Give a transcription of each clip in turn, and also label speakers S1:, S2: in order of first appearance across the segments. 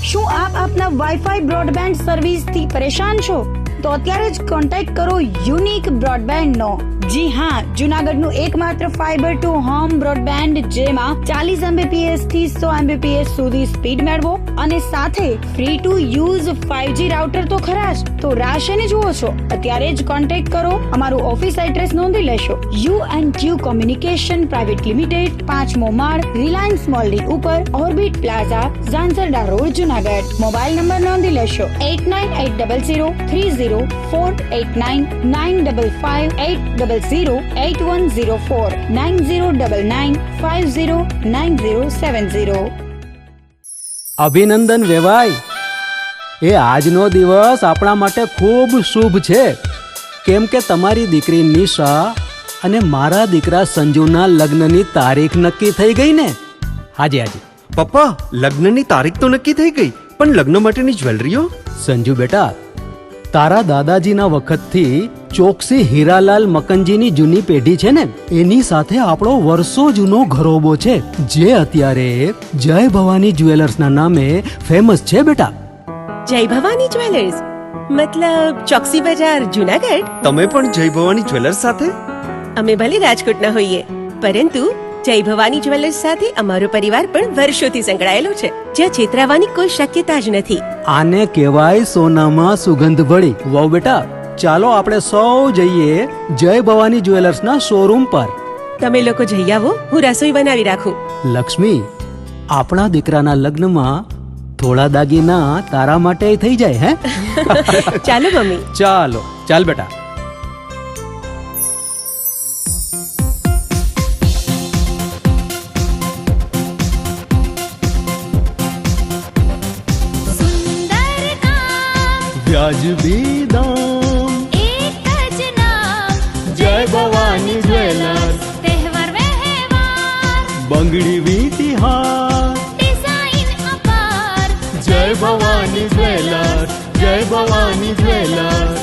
S1: શું આપ આપના વાઈફાઈ બ્રોડબેન્ડ સર્વિસથી પરેશાન છો? તો અત્યારે જ કોન્ટેક્ટ કરો યુનિક બ્રોડબેન્ડનો. જી હા, જૂનાગઢનું એકમાત્ર ફાઈબર ટુ હોમ બ્રોડબેન્ડ, જેમાં 40 Mbps થી 100 Mbps સુધી સ્પીડ મેળવો અને સાથે free to use 5G router તો ખરા જ. તો રાહ શેની જુઓ છો? અત્યારે જ કોન્ટેક્ટ કરો. અમારું ઓફિસ એડ્રેસ નોંધી લેશો. U&Q કોમ્યુનિકેશન પ્રાઇવેટ લિમિટેડ, 5મો માળ, રિલાયન્સ મોલની ઉપર, orbit plaza, Zanzarda road, Junagadh. Mobile number નોંધી લેશો 89800304899558008104 9099509070.
S2: અભિનંદન વેવાય. એ આજનો દિવસ આપણા માટે ખૂબ શુભ છે, કેમ કે તમારી દીકરી નિશા અને મારા દીકરા સંજુના લગ્નની તારીખ નક્કી થઈ ગઈ ને. હાજી હાજી
S3: પપ્પા, લગ્નની તારીખ તો નક્કી થઈ ગઈ, પણ લગ્ન માટેની જ્વેલરીઓ?
S2: સંજુ બેટા, તારા દાદાજીના વખતથી ચોકસી હીરાલાલ મકનજીની જૂની પેઢી છે ને, એની સાથે આપણો વર્ષો જૂનો ઘરોબો છે, જે અત્યારે જય ભવાની જ્વેલર્સના નામે ફેમસ છે બેટા.
S4: જય ભવાની જ્વેલર્સ મતલબ ચોકસી બજાર, જૂનાગઢ?
S3: તમે પણ જય ભવાની જ્વેલર્સ સાથે?
S4: અમે ભલે રાજકોટના હોઈએ, પરંતુ જય ભવાની જ્વેલર્સ સાથે અમારો પરિવાર પણ વર્ષોથી સંકળાયેલો છે, જ્યાં છેતરાવાની કોઈ શક્યતા જ નથી.
S2: આને કહેવાય સોનામાં સુગંધ ભળી. વાવ બેટા, ચાલો આપણે સૌ જઈએ જય ભવાની જ્વેલર્સના શોરૂમ પર.
S4: તમે લોકો જઈ આવો, હું રસોઈ બનાવી રાખું.
S2: લક્ષ્મી, આપણા દીકરાના લગ્નમાં થોડા દાગીના તારા માટે થઈ જાય. હે
S4: ચાલો મમ્મી.
S2: ચાલો ચાલ બેટા. વ્યાજબી દામ,
S5: એક જ નામ,
S2: જય ભવાની જ્વેલર્સ.
S5: તહેવાર વ્યવહાર,
S2: બંગડી વીંટી હાર,
S5: ડિઝાઇન અપાર,
S2: જય ભવાની જ્વેલર્સ, જય ભવાની જ્વેલર્સ.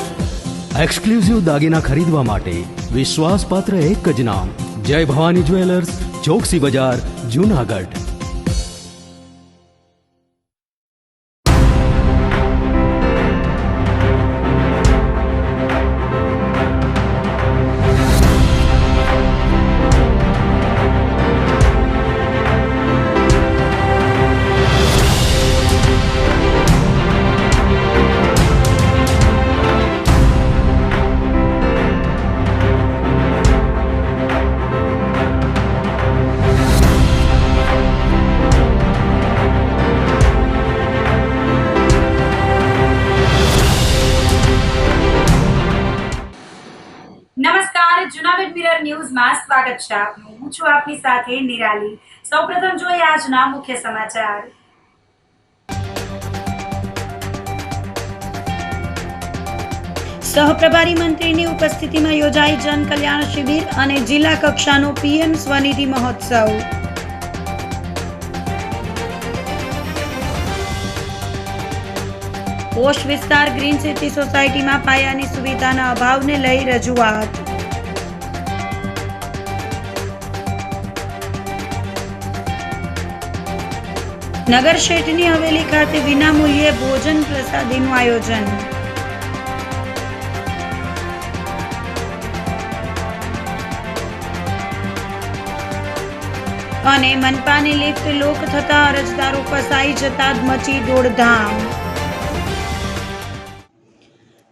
S2: એક્સક્લુઝિવ દાગીના ખરીદવા માટે વિશ્વાસપાત્ર એક જ નામ, જય ભવાની જ્વેલર્સ, ચોકસી બજાર, જૂનાગઢ.
S6: નમસ્કાર, જૂનાગઢ મિરર ન્યૂઝમાં સ્વાગત છે આપનું. હું છું આપની સાથે નિરાલી. સૌપ્રથમ જોઈએ આજના મુખ્ય સમાચાર.
S1: સહપ્રભારી મંત્રીની ઉપસ્થિતિમાં યોજાઈ જન કલ્યાણ શિબિર અને જિલ્લા કક્ષાનો PM સ્વનિધિ મહોત્સવ. પોસ્ટ વિસ્તાર ગ્રીન સિટી સોસાયટીમાં પાયાની સુવિધાના અભાવને લઈ રજૂઆત. નગર શેઠની હવેલી ખાતે વિનામૂલ્યે ભોજન પ્રસાદીનું આયોજન. અને મનપાની લિફ્ટ લોક થતા અરજદારો ફસાઈ જતા મચી દોડધામ.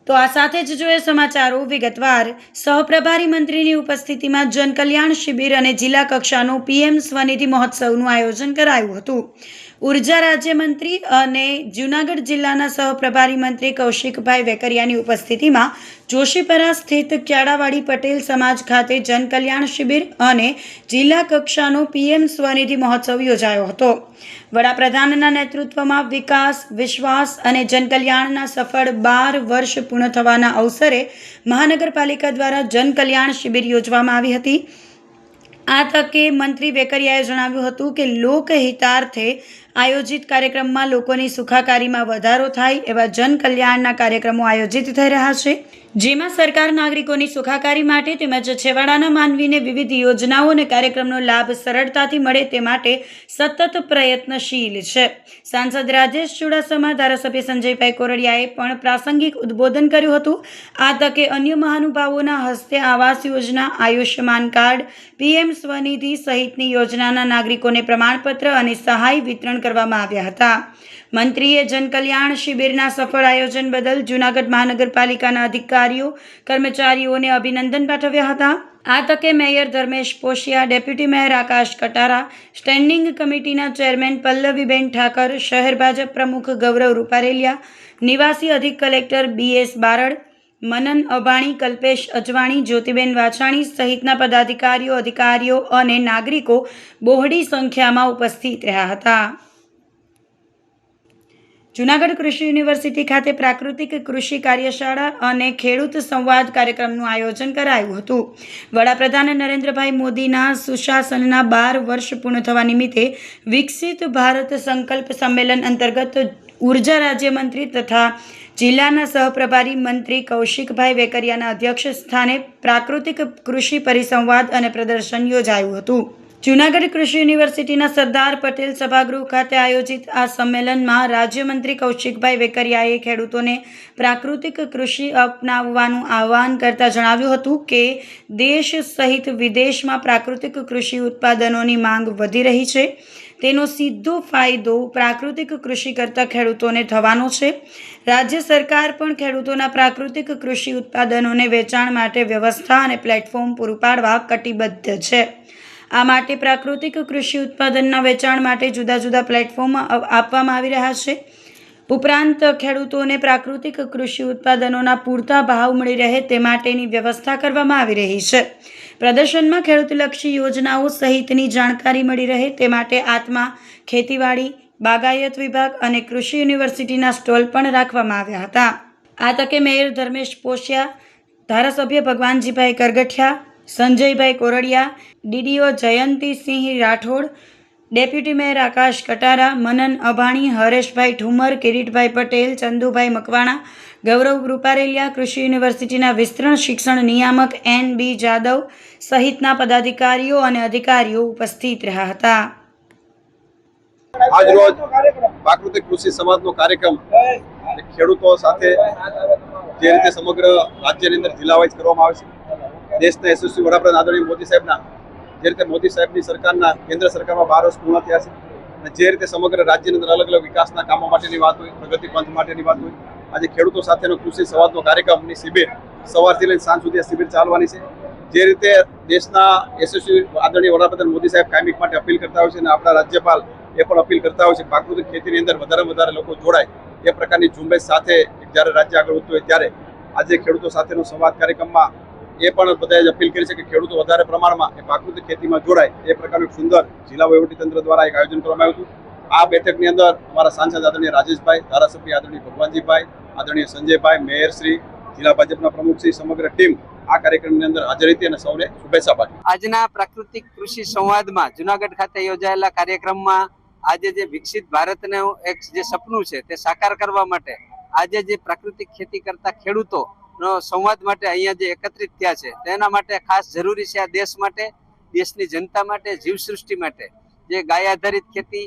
S1: તો આ સાથે જ જોઈએ સમાચારો વિગતવાર. સહપ્રભારી મંત્રીની ઉપસ્થિતિમાં જનકલ્યાણ શિબિર અને જિલ્લા કક્ષાનો PM સ્વનિધિ મહોત્સવનું આયોજન કરાયું હતું. ઉર્જા રાજ્યમંત્રી અને જૂનાગઢ જિલ્લાના સહપ્રભારી મંત્રી કૌશિકભાઈ વેકરિયાની ઉપસ્થિતિમાં જોશીપરા સ્થિત ક્યાડાવાડી પટેલ સમાજ ખાતે જનકલ્યાણ શિબિર અને જિલ્લા કક્ષાનો PM સ્વનિધિ મહોત્સવ યોજાયો હતો. વડાપ્રધાનના નેતૃત્વમાં વિકાસ, વિશ્વાસ અને જનકલ્યાણના સફળ 12 વર્ષ પૂર્ણ થવાના અવસરે મહાનગરપાલિકા દ્વારા જનકલ્યાણ શિબિર યોજવામાં આવી હતી. આ તકે મંત્રી વેકરિયાએ જણાવ્યું હતું કે લોકહિતાર્થે આયોજિત કાર્યક્રમમાં લોકોની સુખાકારીમાં વધારો થાય એવા જનકલ્યાણના કાર્યક્રમો આયોજિત થઈ રહ્યા છે, જેમાં સરકાર નાગરિકોની સુખાકારી માટે તેમજ છેવાડાના માનવીને વિવિધ યોજનાઓ અને કાર્યક્રમનો લાભ સરળતાથી મળે તે માટે સતત પ્રયત્નશીલ છે. સાંસદ રાજેશ ચુડાસમા, ધારાસભ્ય સંજયભાઈ કોરડિયાએ પણ પ્રાસંગિક ઉદ્બોધન કર્યું હતું. આ તકે અન્ય મહાનુભાવોના હસ્તે આવાસ યોજના, આયુષ્યમાન કાર્ડ, પીએમ સ્વનિધિ સહિતની યોજનાના નાગરિકોને પ્રમાણપત્ર અને સહાય વિતરણ કરવામાં આવ્યા હતા. મંત્રીએ જનકલ્યાણ શિબિરના સફળ આયોજન બદલ જૂનાગઢ મહાનગરપાલિકાના અધિકારીઓ, કર્મચારીઓને અભિનંદન પાઠવ્યા હતા. આ તકે mayor Dharmesh પોશિયા, deputy mayor Akash Katara, standing કમિટીના ચેરમેન પલ્લવીબેન ઠાકર, શહેર ભાજપ પ્રમુખ ગૌરવ રૂપારેલિયા, નિવાસી અધિક કલેક્ટર BS બારડ, મનન અભાણી, કલ્પેશ અજવાણી, જ્યોતિબેન વાછાણી સહિતના પદાધિકારીઓ, અધિકારીઓ અને નાગરિકો બહોળી સંખ્યામાં ઉપસ્થિત રહ્યા હતા. જૂનાગઢ કૃષિ યુનિવર્સિટી ખાતે પ્રાકૃતિક કૃષિ કાર્યશાળા અને ખેડૂત સંવાદ કાર્યક્રમનું આયોજન કરાયું હતું. વડાપ્રધાન નરેન્દ્રભાઈ મોદીના સુશાસનના 12 વર્ષ પૂર્ણ થવા નિમિત્તે વિકસિત ભારત સંકલ્પ સંમેલન અંતર્ગત ઉર્જા રાજ્યમંત્રી તથા જિલ્લાના સહપ્રભારી મંત્રી કૌશિકભાઈ વેકરિયાના અધ્યક્ષ સ્થાને પ્રાકૃતિક કૃષિ પરિસંવાદ અને પ્રદર્શન યોજાયું હતું. જૂનાગઢ કૃષિ યુનિવર્સિટીના સરદાર પટેલ સભાગૃહ ખાતે આયોજિત આ સંમેલનમાં રાજ્યમંત્રી કૌશિકભાઈ વેકરિયાએ ખેડૂતોને પ્રાકૃતિક કૃષિ અપનાવવાનું આહ્વાન કરતા જણાવ્યું હતું કે દેશ સહિત વિદેશમાં પ્રાકૃતિક કૃષિ ઉત્પાદનોની માંગ વધી રહી છે. તેનો સીધો ફાયદો પ્રાકૃતિક કૃષિ કરતા ખેડૂતોને થવાનો છે. રાજ્ય સરકાર પણ ખેડૂતોના પ્રાકૃતિક કૃષિ ઉત્પાદનોને વેચાણ માટે વ્યવસ્થા અને પ્લેટફોર્મ પૂરું પાડવા કટિબદ્ધ છે. આ માટે પ્રાકૃતિક કૃષિ ઉત્પાદનના વેચાણ માટે જુદા જુદા પ્લેટફોર્મ આપવામાં આવી રહ્યા છે. ઉપરાંત ખેડૂતોને પ્રાકૃતિક કૃષિ ઉત્પાદનોના પૂરતા ભાવ મળી રહે તે માટેની વ્યવસ્થા કરવામાં આવી રહી છે. પ્રદર્શનમાં ખેડૂતલક્ષી યોજનાઓ સહિતની જાણકારી મળી રહે તે માટે આત્મા, ખેતીવાડી, બાગાયત વિભાગ અને કૃષિ યુનિવર્સિટીના સ્ટોલ પણ રાખવામાં આવ્યા હતા. આ તકે મેયર ધર્મેશ પોશિયા, ધારાસભ્ય Bhagwanjibhai Kargathiya, Sanjaybhai Kordiya, DDO Jayantisinh Rathod, deputy mayor Akash Katara, Manan Abhani, Hareshbhai Thumar, Kiritbhai Patel, Chandubhai Makwana, Gaurav Ruparelia, કૃષિ યુનિવર્સિટીના વિસ્તરણ શિક્ષણ નિયામક NB જાદવ સહિતના પદાધિકારીઓ અને અધિકારીઓ ઉપસ્થિત રહ્યા હતા.
S7: આજ રોજ પ્રાકૃતિક કૃષિ સંવાદનો કાર્યક્રમ ખેડૂતો સાથે જે રીતે સમગ્ર રાજ્યની અંદર જિલ્લા વાઇઝ કરવામાં આવે છે. દેશના યશસ્વી વડાપ્રધાન આદરણીય મોદી સાહેબના જે રીતે મોદી સાહેબની સરકારના કેન્દ્ર સરકારમાં 12 વર્ષ પૂર્ણ થયા છે અને જે રીતે સમગ્ર રાજ્યની અંદર અલગ અલગ વિકાસના કામો માટેની વાત હોય, પ્રગતિ પંથ માટેની વાત હોય, આજે ખેડૂતો સાથેનો કૃષિ સંવાદનો કાર્યક્રમની શિબિર સવારથી લઈને સાંજ સુધી શિબિર ચાલવાની છે. જે રીતે દેશના યશસ્વી આદરણીય વડાપ્રધાન મોદી સાહેબ કાયમિક માટે અપીલ કરતા હોય છે અને આપણા રાજ્યપાલ એ પણ અપીલ કરતા હોય છે પ્રાકૃતિક ખેતીની અંદર વધારેમાં વધારે લોકો જોડાય એ પ્રકારની ઝુંબેશ સાથે જ્યારે રાજ્ય આગળ વધતું હોય ત્યારે આજે ખેડૂતો સાથેનો સંવાદ કાર્યક્રમમાં એ પણ બધાએ અપીલ કરી છે કે ખેડૂતો વધારે પ્રમાણમાં એ પ્રાકૃતિક ખેતીમાં જોડાય એ પ્રકારનું સુંદર જિલ્લા વહીવટીતંત્ર દ્વારા એક આયોજન કરવામાં આવ્યું હતું. આ બેઠકની અંદર અમારા સાંસદ આદરણીય રાજેશભાઈ, ધારાસભ્ય આદરણીય ભગવાનજીભાઈ, આદરણીય સંજયભાઈ, મેયરશ્રી, જિલ્લા ભાજપના પ્રમુખશ્રી, સમગ્ર ટીમ આ કાર્યક્રમની અંદર હાજર હતી અને સૌને શુભેચ્છા પાઠવી.
S8: આજના પ્રાકૃતિક કૃષિ સંવાદમાં જૂનાગઢ ખાતે યોજાયેલા કાર્યક્રમમાં આજે જે વિકસિત ભારતનું એક જે સપનું છે તે સાકાર કરવા માટે આજે જે પ્રાકૃતિક ખેતી કરતા ખેડૂતો સંવાદ માટે અહીંયા જે એકત્રિત થયા છે તેના માટે ખાસ જરૂરી છે. આ દેશ માટે, દેશની જનતા માટે, જીવસૃષ્ટિ માટે જે ગાય આધારિત ખેતી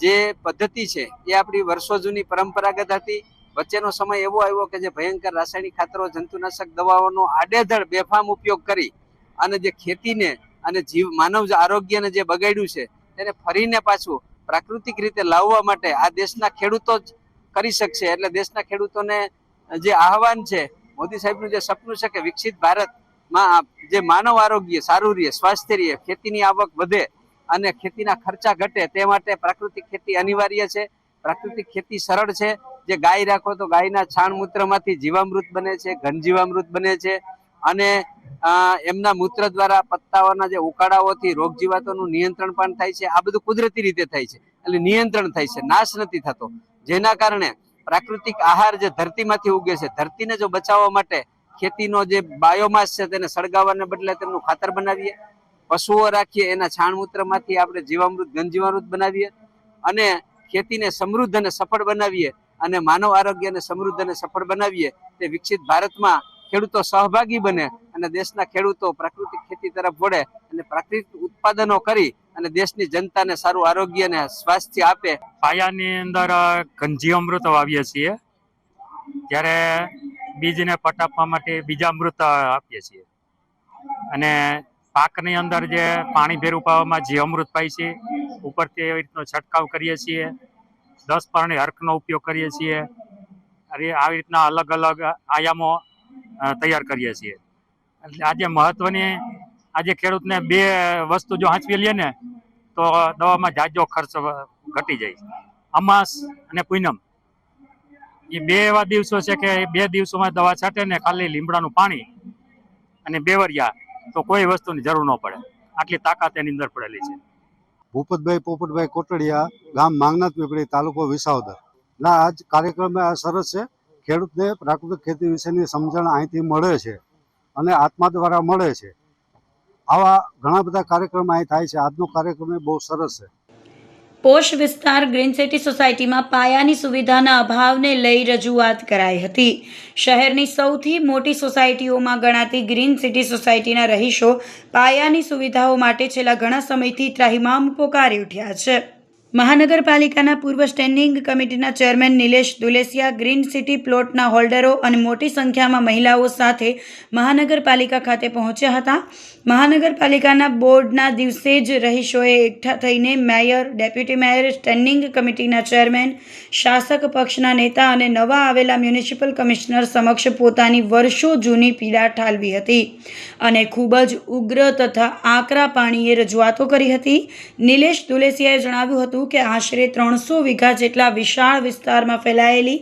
S8: જે પદ્ધતિ છે એ આપણી વર્ષો જૂની પરંપરાગત હતી. વચ્ચેનો સમય એવો આવ્યો કે જે ભયંકર રાસાયણિક ખાતરો, જંતુનાશક દવાઓનો આડેધડ બેફામ ઉપયોગ કરી અને જે ખેતીને અને માનવ આરોગ્યને જે બગાડ્યું છે તેને ફરીને પાછું પ્રાકૃતિક રીતે લાવવા માટે આ દેશના ખેડૂતો જ કરી શકશે. એટલે દેશના ખેડૂતોને જે આહવાન છે, મોદી સાહેબનું જે સપનું છે કે વિકસિત ભારતમાં જે માનવ આરોગ્ય સારું રહે, સ્વાસ્થ્ય રહે, ખેતીની આવક વધે અને ખેતીના ખર્ચા ઘટે તે માટે પ્રાકૃતિક ખેતી અનિવાર્ય છે. પ્રાકૃતિક ખેતી સરળ છે. જે ગાય રાખો તો ગાયના છાણ મૂત્રમાંથી જીવામૃત બને છે, ઘન જીવામૃત બને છે અને એમના મૂત્ર દ્વારા પત્તાઓના જે ઉકાળાઓથી રોગ જીવાતોનું નિયંત્રણ પણ થાય છે. આ બધું કુદરતી રીતે થાય છે એટલે નિયંત્રણ થાય છે, નાશ નથી થતો. જેના કારણે પ્રાકૃતિક આહાર જે ધરતીમાંથી ઉગે છે, ધરતીને જો બચાવવા માટે ખેતીનો જે બાયોમાસ છે તેને સળગાવવાને બદલે તેમનું ખાતર બનાવીએ, પશુઓ રાખીએ, એના છાણ મૂત્રમાંથી આપણે જીવામૃત, ઘન જીવામૃત બનાવીએ અને ખેતીને સમૃદ્ધ અને સફળ બનાવીએ અને માનવ આરોગ્યને સમૃદ્ધ અને સફળ બનાવીએ, તે વિકસિત ભારતમાં ખેડૂતો સહભાગી બને અને દેશના ખેડૂતો પ્રાકૃતિક ખેતી તરફ વળે અને પ્રાકૃતિક ઉત્પાદનો કરી અને દેશની જનતાને સારું આરોગ્ય અને સ્વાસ્થ્ય આપે.
S9: પાયાની અંદર ઘનજીવામૃત વાવીએ છીએ, જ્યારે બીજને પટાવવા માટે બીજામૃત આપીએ છીએ, અને પાકની અંદર જે પાણી ભેરું પાવામાં જીવામૃત પાય છે, ઉપરથી એવી રીતનો છંટકાવ કરીએ છીએ, 10 પાણી હરકનો ઉપયોગ કરીએ છીએ, અને આવી રીતના અલગ અલગ આયામો તૈયાર કરીએ છીએ. એટલે આજે મહત્વની આજે ખેડૂતને 2 વસ્તુ જો હાંચવી લે ને તો દવામાં જાજો ખર્ચ ઘટી જાય છે. અમાસ અને પૂનમ એ 2 એવા દિવસો છે કે 2 દિવસોમાં દવા છાંટે ને ખાલી લીમડાનું પાણી અને બેવરિયા તો કોઈ વસ્તુની જરૂર ન પડે, આટલી તાકાત એની અંદર પડેલી છે.
S10: ભૂપતભાઈ પોપટભાઈ કોટડિયા, ગામ માંગનાથ પીપળી, તાલુકો વિસાવદર. ના, આજ કાર્યક્રમ આ સરસ છે. ખેડૂતને પ્રાકૃતિક ખેતી વિશેની સમજણ અહીંથી મળે છે અને આત્મા દ્વારા મળે છે. આવા ઘણા બધા કાર્યક્રમ અહીં થાય છે. આજનો કાર્યક્રમ બહુ સરસ છે.
S1: પોશ વિસ્તાર ગ્રીન સિટી સોસાયટીમાં પાયાની સુવિધાના અભાવને લઈ રજૂઆત કરાઈ હતી. શહેરની સૌથી મોટી સોસાયટીઓમાં ગણાતી ગ્રીન સિટી સોસાયટીના રહીશો પાયાની સુવિધાઓ માટે છેલ્લા ઘણા સમયથી ત્રાહિમામ પોકારી ઉઠ્યા છે. મહાનગરપાલિકાના પૂર્વ સ્ટેન્ડિંગ કમિટીના ચેરમેન નિલેશ દુલેસિયા ગ્રીન સિટી પ્લોટના હોલ્ડરો અને મોટી સંખ્યામાં મહિલાઓ સાથે મહાનગરપાલિકા ખાતે પહોંચ્યા હતા. મહાનગરપાલિકાના બોર્ડના દિવસે જ રહીશોએ એકઠા થઈને મેયર, ડેપ્યુટી મેયર, સ્ટેન્ડિંગ કમિટીના ચેરમેન, શાસક પક્ષના નેતા અને નવા આવેલા મ્યુનિસિપલ કમિશનર સમક્ષ પોતાની વર્ષો જૂની પીડા ઠાલવી હતી અને ખૂબ જ ઉગ્ર તથા આકરા પાણીએ રજૂઆતો કરી હતી. નિલેશ દુલેસિયાએ જણાવ્યું હતું કે આશરે 300 વીઘા જેટલા વિશાળ વિસ્તારમાં ફેલાયેલી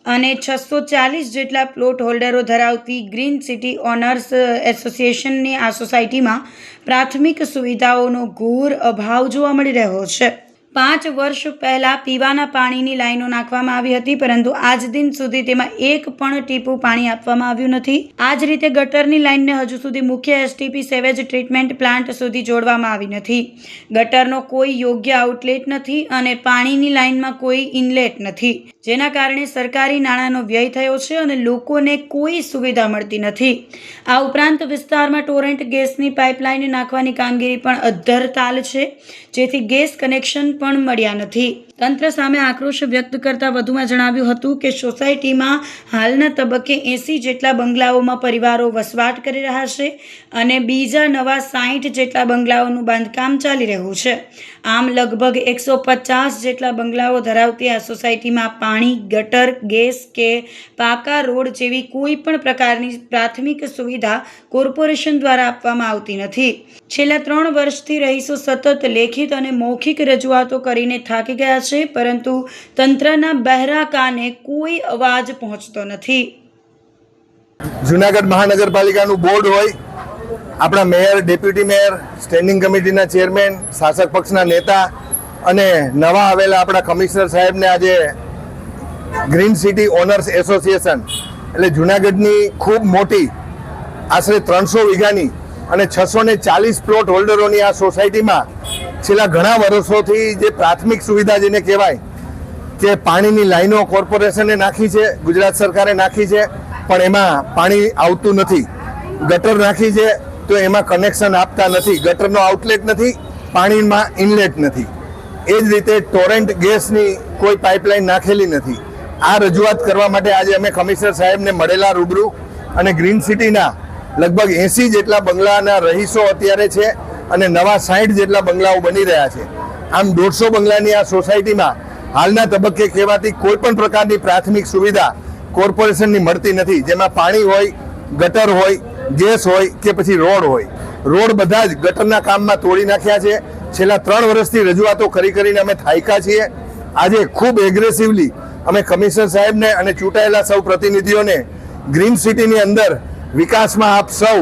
S1: અને 640 જેટલા પ્લોટ હોલ્ડરો ધરાવતી ગ્રીન સિટી ઓનર્સ એસોસિએશનની આ સોસાયટીમાં પ્રાથમિક સુવિધાઓનો ઘોર અભાવ જોવા મળી રહ્યો છે. 5 વર્ષ પહેલાં પીવાના પાણીની લાઈનો નાખવામાં આવી હતી, પરંતુ આજ દિન સુધી તેમાં એક પણ ટીપું પાણી આપવામાં આવ્યું નથી. આ જ રીતે ગટરની લાઈનને હજુ સુધી મુખ્ય એસટીપી સેવેજ ટ્રીટમેન્ટ પ્લાન્ટ સુધી જોડવામાં આવી નથી. ગટરનો કોઈ યોગ્ય આઉટલેટ નથી અને પાણીની લાઈનમાં કોઈ ઇનલેટ નથી, જેના કારણે સરકારી નાણાંનો વ્યય થયો છે અને લોકોને કોઈ સુવિધા મળતી નથી. આ ઉપરાંત વિસ્તારમાં ટોરેન્ટ ગેસની પાઇપલાઇન નાખવાની કામગીરી પણ અધ્ધર તાલ છે, જેથી ગેસ કનેક્શન પણ મળ્યા નથી. તંત્ર સામે આક્રોશ વ્યક્ત કરતા વધુમાં જણાવ્યું હતું કે સોસાયટીમાં હાલના તબક્કે 80 જેટલા બંગલાઓમાં પરિવારો વસવાટ કરી રહ્યા છે અને બીજા નવા 60 જેટલા બંગલાઓનું બાંધકામ ચાલી રહ્યું છે. આમ લગભગ 150 જેટલા બંગલાઓ ધરાવતી આ સોસાયટીમાં પાણી, ગટર, ગેસ કે પાકા રોડ જેવી કોઈ પણ પ્રકારની પ્રાથમિક સુવિધા કોર્પોરેશન દ્વારા આપવામાં આવતી નથી. છેલ્લા 3 વર્ષથી રહીશો સતત લેખિત અને મૌખિક રજૂઆતો કરીને થાકી ગયા છે, પરંતુ તંત્રના બહેરા કાને કોઈ અવાજ પહોંચતો નથી.
S11: જુનાગઢ મહાનગરપાલિકાનું બોર્ડ હોય, આપણા મેયર, ડેપ્યુટી મેયર, સ્ટેન્ડિંગ કમિટીના ચેરમેન, શાસક પક્ષના નેતા અને નવા આવેલા આપણા કમિશનર સાહેબને આજે ગ્રીન સિટી ઓનર્સ એસોસિએશન એટલે જુનાગઢની ખૂબ મોટી આશરે 300 વીઘાની અને 640 પ્લોટ હોલ્ડરોની આ સોસાયટીમાં છેલ્લા ઘણા વર્ષોથી જે પ્રાથમિક સુવિધા જેને કહેવાય કે પાણીની લાઈનો કોર્પોરેશને નાખી છે, ગુજરાત સરકારે નાખી છે, પણ એમાં પાણી આવતું નથી. ગટર નાખી છે તો એમાં કનેક્શન આપતા નથી, ગટરનો આઉટલેટ નથી, પાણીમાં ઇનલેટ નથી. એ જ રીતે ટોરેન્ટ ગેસની કોઈ પાઇપલાઇન નાખેલી નથી. આ રજૂઆત કરવા માટે આજે અમે કમિશનર સાહેબને મળેલા રૂબરૂ, અને ગ્રીન સિટીના લગભગ 80 જેટલા બંગલાના રહીશો અત્યારે છે અને નવા 60 જેટલા બંગલાઓ બની રહ્યા છે. આમ 150 બંગલાની આ સોસાયટીમાં હાલના તબક્કે કહેવાતી કોઈ પણ પ્રકારની પ્રાથમિક સુવિધા કોર્પોરેશનની મળતી નથી, જેમાં પાણી હોય, ગટર હોય, ગેસ હોય કે પછી રોડ હોય. રોડ બધા જ ગટરના કામમાં તોડી નાખ્યા છે. છેલ્લા 3 વર્ષથી રજૂઆતો કરીને અમે થાક્યા છીએ. આજે ખૂબ એગ્રેસિવલી અમે કમિશનર સાહેબને અને ચૂંટાયેલા સૌ પ્રતિનિધિઓને ગ્રીન સિટીની અંદર વિકાસમાં આપ સૌ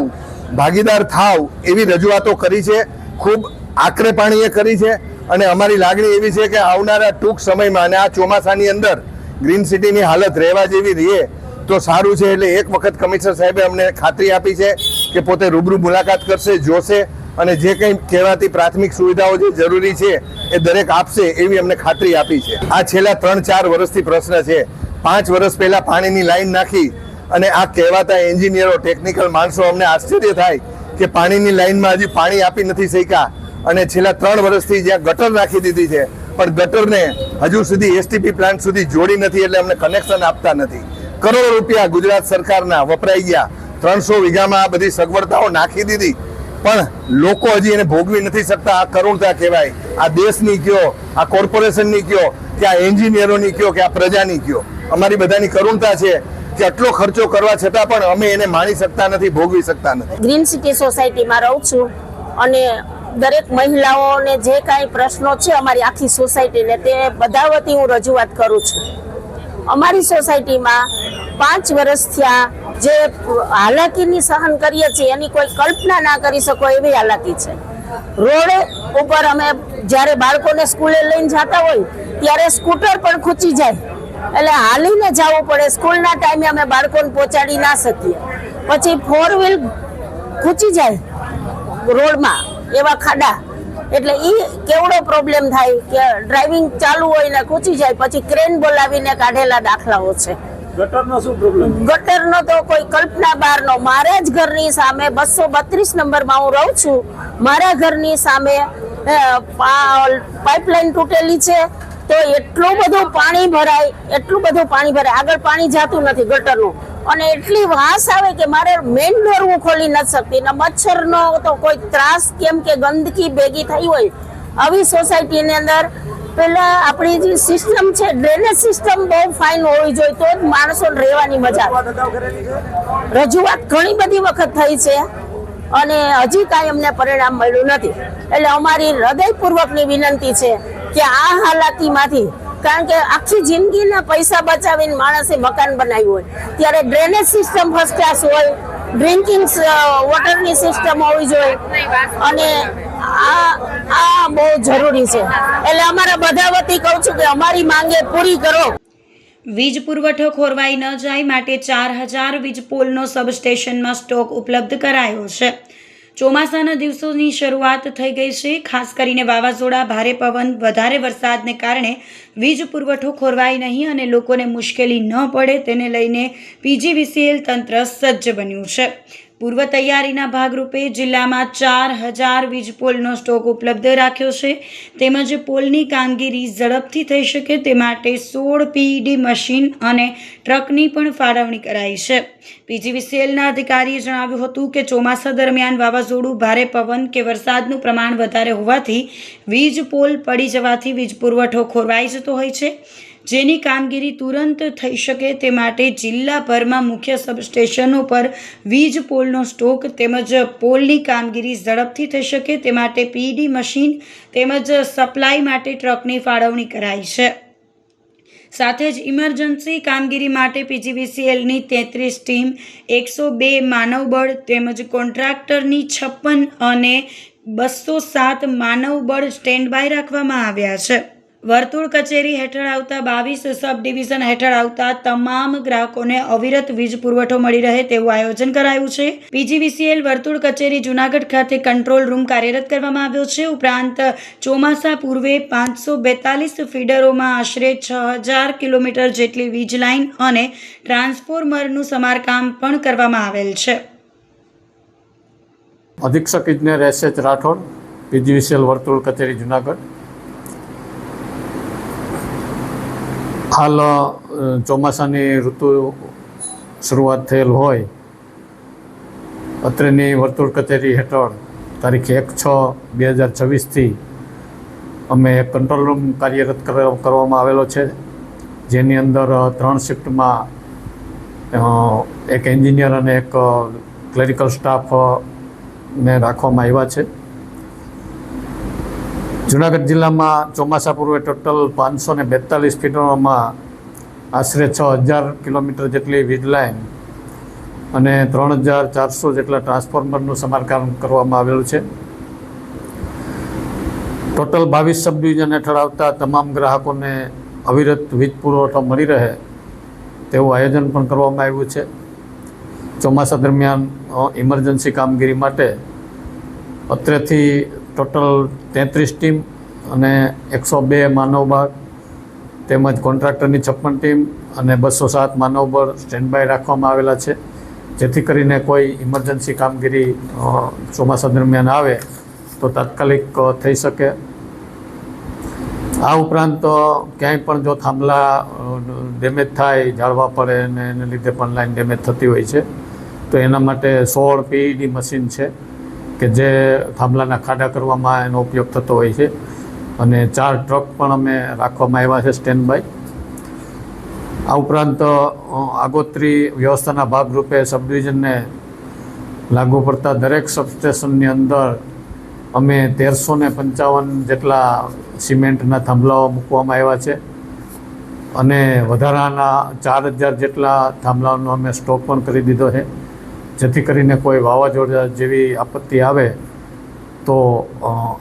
S11: ભાગીદાર થાવ એવી રજૂઆતો કરી છે. ખૂબ આકરે પાણીએ કરી છે અને અમારી લાગણી એવી છે કે આવનારા ટૂંક સમયમાં અને આ ચોમાસાની અંદર ગ્રીન સિટીની હાલત રહેવા જેવી રહે તો સારું છે. એટલે એક વખત કમિશનર સાહેબે અમને ખાતરી આપી છે કે પોતે રૂબરૂ મુલાકાત કરશે, જોશે અને જે કંઈ કહેવાતી પ્રાથમિક સુવિધાઓ જે જરૂરી છે એ દરેક આપશે એવી અમને ખાતરી આપી છે. આ છેલ્લા 3-4 વર્ષથી પ્રશ્ન છે. 5 વર્ષ પહેલા પાણીની લાઈન નાખી અને આ કહેવાતા એન્જિનિયરો ટેકનિકલ માણસો અમને આશ્ચર્ય થાય કે પાણીની લાઈનમાં હજી પાણી આપી નથી શક્યા અને છેલ્લા 3 વર્ષથી જ્યાં ગટર નાખી દીધી છે પણ ગટરને હજુ સુધી એસટીપી પ્લાન્ટ સુધી જોડી નથી એટલે અમને કનેક્શન આપતા નથી. કરોડો રૂપિયા ગુજરાત સરકારના વપરાઈ ગયા. 300 વીઘામાં આ બધી સગવડતાઓ નાખી દીધી પણ લોકો હજી એને ભોગવી નથી શકતા. આ કરુણતા કહેવાય. આ દેશની કયો, આ કોર્પોરેશનની કયો, કે આ એન્જિનિયરોની કયો, કે આ પ્રજાની કયો. અમારી બધાની કરુણતા છે કે આટલો ખર્ચો કરવા છતાં પણ અમે એને માણી શકતા નથી, ભોગવી શકતા નથી.
S12: ગ્રીન સિટી સોસાયટીમાં રહું છું અને દરેક મહિલાઓને જે કાંઈ પ્રશ્નો છે અમારી આખી સોસાયટીને તે બધા વતી હું રજૂઆત કરું છું. અમારી સોસાયટીમાં 5 વર્ષ થયા જે હાલાકીની સહન કરીએ છીએ એની કોઈ કલ્પના ના કરી શકો એવી હાલાકી છે. રોડ ઉપર અમે જ્યારે બાળકોને સ્કૂલે લઈને જતા હોય ત્યારે સ્કૂટર પણ ખૂંચી જાય એટલે હાલીને જવું પડે. સ્કૂલના ટાઈમે અમે બાળકોને પહોંચાડી ના શકીએ. પછી 4 વ્હીલ ખૂંચી જાય રોડમાં એવા ખાડા એટલે એ કેવડો પ્રોબ્લેમ થાય કે ડ્રાઇવિંગ ચાલુ હોય ને ખૂંચી જાય પછી ક્રેન બોલાવીને કાઢેલા દાખલાઓ છે.
S13: ગટરનો શું પ્રોબ્લેમ?
S12: ગટરનો તો કોઈ કલ્પના બહારનો. મારા જ ઘરની સામે 232 નંબરમાં હું રહું છું. મારા ઘરની સામે પાઇપલાઇન તૂટેલી છે તો એટલું બધું પાણી ભરાય આગળ પાણી જાતું નથી ગટરનું અને એટલી વાસ આવે કે મારે મેઇન ડોર હું ખોલી નથી શકતી ને મચ્છરનો તો કોઈ ત્રાસ કેમ કે ગંદકી ભેગી થઈ હોય આવી સોસાયટીની અંદર. પેલા આપણી જે સિસ્ટમ છે ડ્રેનેજ સિસ્ટમ બહુ ફાઇન હોવી જોઈએ તો જ માણસોને રહેવાની મજા આવે. રજૂઆત ઘણી બધી વખત થઈ છે અને હજી કાંઈ અમને પરિણામ મળ્યું નથી. એટલે અમારી હૃદયપૂર્વકની વિનંતી છે કે આ હાલાકીમાંથી, કારણ કે આખી જિંદગીના પૈસા બચાવીને માણસે મકાન બનાવ્યું હોય ત્યારે ડ્રેનેજ સિસ્ટમ ફર્સ્ટ ક્લાસ હોય, ડ્રિંકિંગ વોટરની સિસ્ટમ હોવી જોઈએ અને આ બહુ જરૂરી છે. એટલે અમારા બધા વતી કહું છું કે અમારી માંગે પૂરી કરો.
S1: વીજ પુરવઠો ખોરવાઈ ન જાય માટે 4000 વીજ પોલનો સબસ્ટેશનમાં સ્ટોક ઉપલબ્ધ કરાયો છે. ચોમાસાના દિવસોની શરૂઆત થઈ ગઈ છે. ખાસ કરીને વાવાઝોડા, ભારે પવન, વધારે વરસાદને કારણે વીજ પુરવઠો ખોરવાય નહીં અને લોકોને મુશ્કેલી ન પડે તેને લઈને પીજીવીસીએલ તંત્ર સજ્જ બન્યું છે. પૂર્વ તૈયારીના ભાગરૂપે જિલ્લામાં 4000 વીજ પોલનો સ્ટોક ઉપલબ્ધ રાખ્યો છે. તેમજ પોલની કામગીરી ઝડપથી થઈ શકે તે માટે 16 પીઈડી મશીન અને ટ્રકની પણ ફાળવણી કરાઈ છે. પીજીવીસીએલના અધિકારીએ જણાવ્યું હતું કે ચોમાસા દરમિયાન વાવાઝોડું, ભારે પવન કે વરસાદનું પ્રમાણ વધારે હોવાથી વીજ પોલ પડી જવાથી વીજ પુરવઠો ખોરવાઈ જતો હોય છે. જેની કામગીરી તુરંત થઈ શકે તે માટે જિલ્લાભરમાં મુખ્ય સબસ્ટેશનો પર વીજ પોલનો સ્ટોક તેમજ પોલની કામગીરી ઝડપથી થઈ શકે તે માટે પીઈડી મશીન તેમજ સપ્લાય માટે ટ્રકની ફાળવણી કરાઈ છે. સાથે જ ઇમરજન્સી કામગીરી માટે પીજીવીસીએલની 33 ટીમ, 102 માનવબળ તેમજ કોન્ટ્રાક્ટરની 56 અને 207 માનવબળ સ્ટેન્ડ બાય રાખવામાં આવ્યા છે. વર્તુળ કચેરી હેઠળ આવતા 22 સબ ડિવિઝન હેઠળ આવતા તમામ ગ્રાહકોને અવિરત વીજ પુરવઠો મળી રહે તેવું આયોજન કરાયું છે. પીજીવીસીએલ વર્તુળ કચેરી જૂનાગઢ ખાતે કંટ્રોલ રૂમ કાર્યરત કરવામાં આવ્યો છે. ઉપરાંત ચોમાસા પૂર્વે 542 ફીડરોમાં આશરે 6000 કિલોમીટર જેટલી વીજ લાઇન અને ટ્રાન્સફોર્મરનું સમારકામ પણ કરવામાં આવેલ છે.
S13: અધિક્ષક ઇજનેર એસ.એચ. રાઠોડ, પીજીવીસીએલ વર્તુળ કચેરી જૂનાગઢ. હાલ ચોમાસાની ઋતુ શરૂઆત થયેલ હોય અત્રેની વર્તુળ કચેરી હેઠળ તારીખ 1/6/2026થી અમે એક કંટ્રોલ રૂમ કાર્યરત કરવામાં આવેલો છે, જેની અંદર 3 શિફ્ટમાં એક એન્જિનિયર અને એક ક્લેરિકલ સ્ટાફને રાખવામાં આવ્યા છે. જૂનાગઢ જિલ્લામાં ચોમાસા પૂર્વે ટોટલ 542 ફીડરોમાં આશરે 6000 કિલોમીટર જેટલી વીજ લાઇન અને 3400 જેટલા ટ્રાન્સફોર્મરનું સમારકામ કરવામાં આવેલું છે. ટોટલ 22 સબ ડિવિઝન હેઠળ આવતા તમામ ગ્રાહકોને અવિરત વીજ પુરવઠો મળી રહે તેવું આયોજન પણ કરવામાં આવ્યું છે. ચોમાસા દરમિયાન ઇમરજન્સી કામગીરી માટે અત્રેથી ટોટલ 33 ટીમ અને 102 માનવબળ તેમજ કોન્ટ્રાક્ટરની 56 ટીમ અને 207 માનવબળ સ્ટેન્ડ બાય રાખવામાં આવેલા છે, જેથી કરીને કોઈ ઇમરજન્સી કામગીરી ચોમાસા દરમિયાન આવે તો તાત્કાલિક થઈ શકે. આ ઉપરાંત ક્યાંય પણ જો થાંભલા ડેમેજ થાય, જાળવા પડે અને એને લીધે પણ લાઈન ડેમેજ થતી હોય છે, તો એના માટે 16 PED મશીન છે કે જે થાંભલાના ખાડા કરવામાં એનો ઉપયોગ થતો હોય છે, અને 4 ટ્રક પણ અમે રાખવામાં આવ્યા છે સ્ટેન્ડ બાય. આ ઉપરાંત આગોતરી વ્યવસ્થાના ભાગરૂપે સબ ડિવિઝનને લાગુ પડતા દરેક સબસ્ટેશનની અંદર અમે 1355 જેટલા સિમેન્ટના થાંભલાઓ મૂકવામાં આવ્યા છે, અને વધારાના 4000 જેટલા થાંભલાઓનો અમે સ્ટોક પણ કરી દીધો છે, જેથી કરીને કોઈ વાવાઝોડા જેવી આપત્તિ આવે તો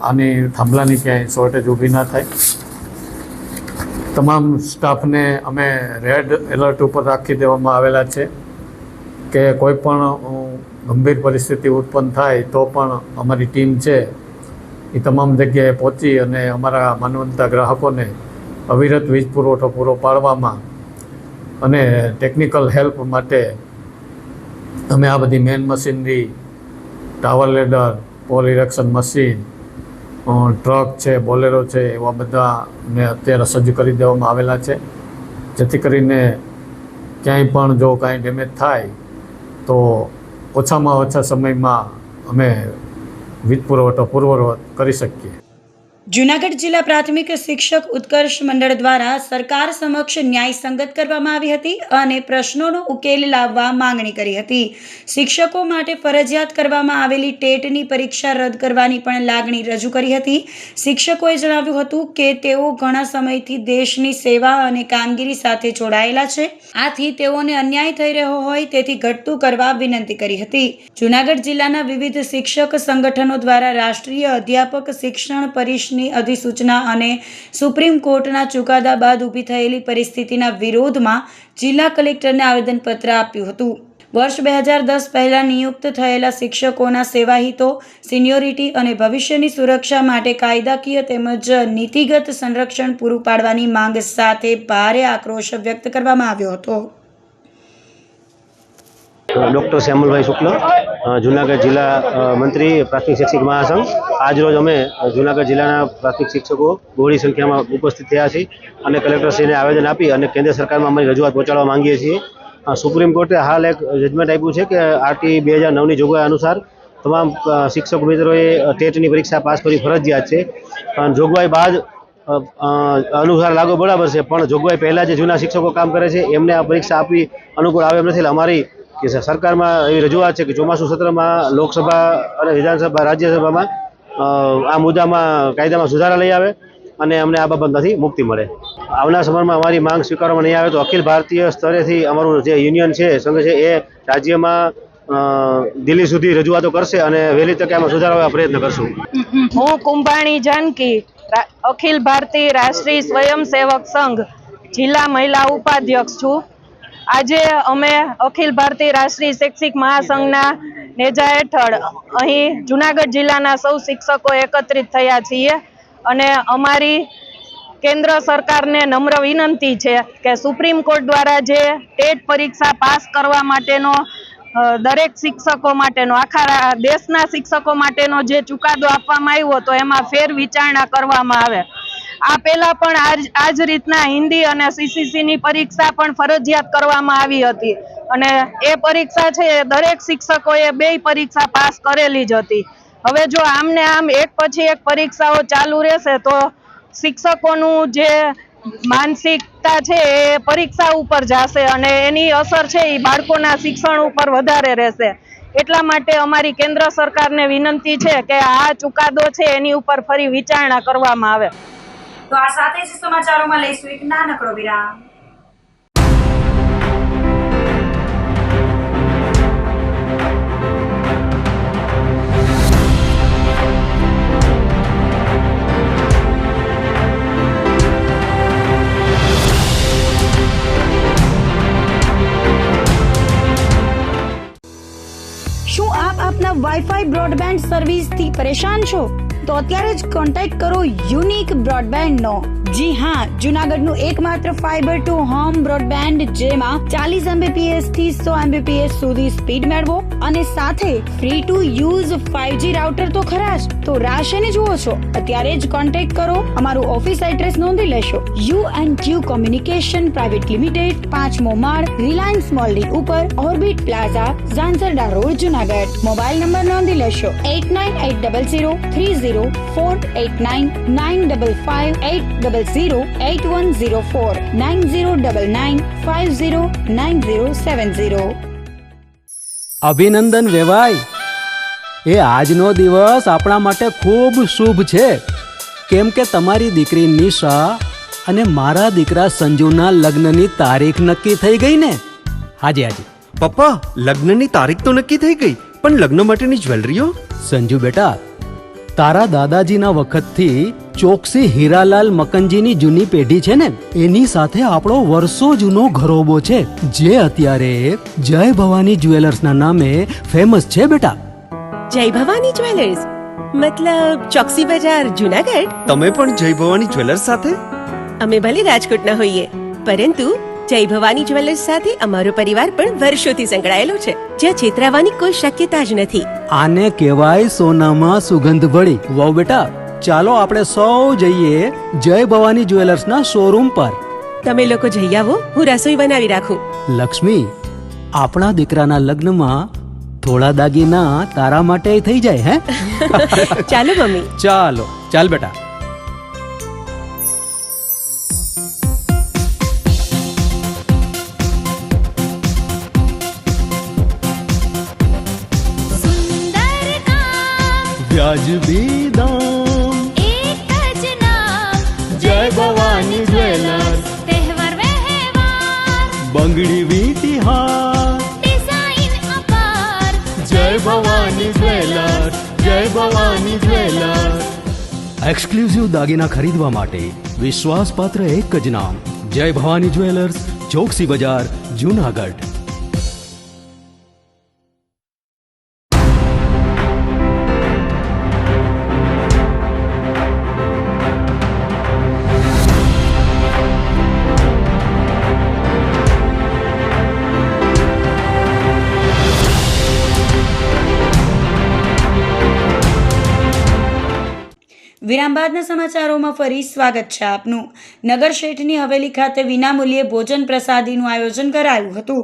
S13: આની થાંભલાની ક્યાંય શોર્ટેજ ઊભી ના થાય. તમામ સ્ટાફને અમે રેડ એલર્ટ ઉપર રાખી દેવામાં આવેલા છે કે કોઈ પણ ગંભીર પરિસ્થિતિ ઉત્પન્ન થાય તો પણ અમારી ટીમ છે એ તમામ જગ્યાએ પહોંચી અને અમારા માનવંતા ગ્રાહકોને અવિરત વીજ પુરવઠો પૂરો પાડવામાં અને ટેકનિકલ હેલ્પ માટે અમે આ બધી main machinery, tower ladder, pole erection machine, truck છે, બોલેરો છે, એવા બધાને અત્યારે સજ્જ કરી દેવામાં આવેલા છે, જેથી કરીને ક્યાંય પણ જો કાંઈ ડેમેજ થાય તો ઓછામાં ઓછા સમયમાં અમે વીજ પુરવઠો પૂર્વવત કરી શકીએ.
S1: જૂનાગઢ જિલ્લા પ્રાથમિક શિક્ષક ઉત્કર્ષ મંડળ દ્વારા સરકાર સમક્ષ ન્યાય સંગત કરવામાં આવી હતી અને પ્રશ્નોનો ઉકેલ લાવવા માંગણી કરી હતી. શિક્ષકો માટે ફરજિયાત કરવામાં આવેલી ટેટની પરીક્ષા રદ કરવાની પણ લાગણી રજૂ કરી હતી. શિક્ષકોએ જણાવ્યું હતું કે તેઓ ઘણા સમયથી દેશની સેવા અને કામગીરી સાથે જોડાયેલા છે, આથી તેઓને અન્યાય થઈ રહ્યો હોય તેથી ઘટતું કરવા વિનંતી કરી હતી. જૂનાગઢ જિલ્લાના વિવિધ શિક્ષક સંગઠનો દ્વારા રાષ્ટ્રીય અધ્યાપક શિક્ષણ પરિષદ અધિસૂચના અને સુપ્રીમ કોર્ટના ચુકાદા બાદ ઊભી થયેલી પરિસ્થિતિના વિરોધમાં જિલ્લા કલેક્ટરને આવેદનપત્ર આપ્યું હતું. વર્ષ 2010 પહેલા નિયુક્ત થયેલા શિક્ષકોના સેવાહિતો, સિનિયોરિટી અને ભવિષ્યની સુરક્ષા માટે કાયદાકીય તેમજ નીતિગત સંરક્ષણ પૂરું પાડવાની માંગ સાથે ભારે આક્રોશ વ્યક્ત કરવામાં આવ્યો હતો.
S14: ડૉક્ટર શ્યામલભાઈ શુક્લ, જૂનાગઢ જિલ્લા મંત્રી પ્રાથમિક શિક્ષક મહાસંઘ. આજરોજ અમે જૂનાગઢ જિલ્લાના પ્રાથમિક શિક્ષકો બહોળી સંખ્યામાં ઉપસ્થિત થયા છીએ અને કલેક્ટરશ્રીને આવેદન આપી અને કેન્દ્ર સરકારમાં અમારી રજૂઆત પહોંચાડવા માંગીએ છીએ. સુપ્રીમ કોર્ટે હાલ એક જજમેન્ટ આપ્યું છે કે RT 2009ની જોગવાઈ અનુસાર તમામ શિક્ષક મિત્રોએ ટેટની પરીક્ષા પાસ કરવી ફરજિયાત છે. જોગવાઈ બાદ અનુસાર લાગુ બરાબર છે, પણ જોગવાઈ પહેલાં જે જૂના શિક્ષકો કામ કરે છે એમને આ પરીક્ષા આપવી અનુકૂળ આવે એમ નથી. અમારી કે સરકારમાં એવી રજૂઆત છે કે ચોમાસું સત્રમાં લોકસભા અને વિધાનસભા, રાજ્યસભામાં આ મુદ્દામાં કાયદામાં સુધારા લઈ આવે અને અમને આ બાબતમાંથી મુક્તિ મળે. આવનાર સમયમાં અમારી માંગ સ્વીકારવામાં નહીં આવે તો અખિલ ભારતીય સ્તરેથી અમારું જે યુનિયન છે, સંઘ છે, એ રાજ્યમાં દિલ્હી સુધી રજૂઆતો કરશે અને વહેલી તકે આમાં સુધારા લેવા પ્રયત્ન કરશું.
S15: હું કુંભાણી જાનકી, અખિલ ભારતીય રાષ્ટ્રીય સ્વયંસેવક સંઘ જિલ્લા મહિલા ઉપાધ્યક્ષ છું. આજે અમે અખિલ ભારતીય રાષ્ટ્રીય શૈક્ષિક મહાસંઘના નેજા હેઠળ અહીં જૂનાગઢ જિલ્લાના સૌ શિક્ષકો એકત્રિત થયા છીએ અને અમારી કેન્દ્ર સરકારને નમ્ર વિનંતી છે કે સુપ્રીમ કોર્ટ દ્વારા જે ટેટ પરીક્ષા પાસ કરવા માટેનો દરેક શિક્ષકો માટેનો, આખા દેશના શિક્ષકો માટેનો જે ચુકાદો આપવામાં આવ્યો તો એમાં ફેર વિચારણા કરવામાં આવે. આ પહેલા પણ આ જ રીતના હિન્દી અને CCCની પરીક્ષા પણ ફરજિયાત કરવામાં આવી હતી અને એ પરીક્ષા છે દરેક શિક્ષકોએ 2 પરીક્ષા પાસ કરેલી જ હતી. હવે જો આમને આમ એક પછી એક પરીક્ષાઓ ચાલુ રહેશે તો શિક્ષકોનું જે માનસિકતા છે એ પરીક્ષા ઉપર જશે અને એની અસર છે એ બાળકોના શિક્ષણ ઉપર વધારે રહેશે. એટલા માટે અમારી કેન્દ્ર સરકારને વિનંતી છે કે આ ચુકાદો છે એની ઉપર ફરી વિચારણા કરવામાં આવે.
S6: તો આ સાથે જ સમાચારોમાં લઈશું એક નાનકડો વિરામ.
S1: શું આપ આપના વાઈફાઈ બ્રોડબેન્ડ સર્વિસથી પરેશાન છો તો અત્યારે જ કોન્ટેક્ટ કરો યુનિક બ્રોડબેન્ડનો. જી હા, જૂનાગઢનું એકમાત્ર ફાઈબર ટુ હોમ બ્રોડબેન્ડ જેમાં 40 Mbps થી 100 Mbps સુધી સ્પીડ મેળવો અને સાથે free to use 5G router તો ખરા જ. તો રાહ શેને જુઓ છો? અત્યારે જ કોન્ટેક્ટ કરો. અમારું ઓફિસ એડ્રેસ નોંધી લેશો. U&Q કોમ્યુનિકેશન પ્રાઇવેટ લિમિટેડ, 5મો માળ, રિલાયન્સ મોલની ઉપર, orbit plaza, Zanzarda road, Junagadh. Mobile number નોંધી લેશો 8980030489 955 8008104 9099509070.
S2: અભિનંદન વેવાય. એ આજનો દિવસ આપણા માટે ખૂબ શુભ છે, કેમ કે તમારી દીકરી નિશા અને મારા દીકરા સંજુના લગ્નની તારીખ નક્કી થઈ ગઈ ને. હાજી હાજી
S3: પપ્પા, લગ્નની તારીખ તો નક્કી થઈ ગઈ, પણ લગ્ન માટેની જ્વેલરીઓ?
S2: સંજુ બેટા, તારા દાદાજીના વખતથી ચોકસી હીરાલાલ મકનજીની જૂની પેઢી છે ને, એની સાથે આપણો વર્ષો જૂનો ઘરોબો છે, જે અત્યારે જય ભવાની જ્વેલર્સના નામે ફેમસ છે બેટા.
S4: જય ભવાની જ્વેલર્સ મતલબ ચોકસી બજાર, જૂનાગઢ?
S3: તમે પણ જય ભવાની જ્વેલર્સ સાથે?
S4: અમે ભલે રાજકોટના હોઈએ, પરંતુ જય ભવાની જ્વેલર્સ સાથે અમારો પરિવાર પણ વર્ષોથી સંકળાયેલો છે, જ્યાં છેતરાવાની કોઈ શક્યતા જ નથી.
S2: આને કહેવાય સોનામાં સુગંધ ભળી. વાવ બેટા, ચાલો આપણે સૌ જઈએ જય ભવાની જ્વેલર્સના શોરૂમ પર.
S4: તમે લોકો જઈ આવો, હું રસોઈ બનાવી રાખું.
S2: લક્ષ્મી, આપણા દીકરાના લગ્નમાં થોડા દાગીના તારા માટે થઈ જાય હે?
S4: ચાલો મમ્મી.
S2: ચાલો ચાલ બેટા.
S5: सुंदर काम
S2: વ્યાજબી દામ,
S5: एक જ नाम
S2: જય ભવાની જ્વેલર્સ,
S5: तहेवार व्यवहार
S2: બંગડી વીટી હાર,
S5: डिजाइन अपार
S2: જય ભવાની જ્વેલર્સ, જય ભવાની જ્વેલર્સ. એક્સક્લુઝિવ દાગીના ખરીદવા માટે વિશ્વાસપાત્ર એક જ નામ, જય ભવાની જ્વેલર્સ, ચોકસી બજાર, જૂનાગઢ.
S1: વિરામ બાદના સમાચારોમાં ફરી સ્વાગત છે આપનું. નગર શેઠની હવેલી ખાતે વિનામૂલ્યે ભોજન પ્રસાદીનું આયોજન કરાયું હતું.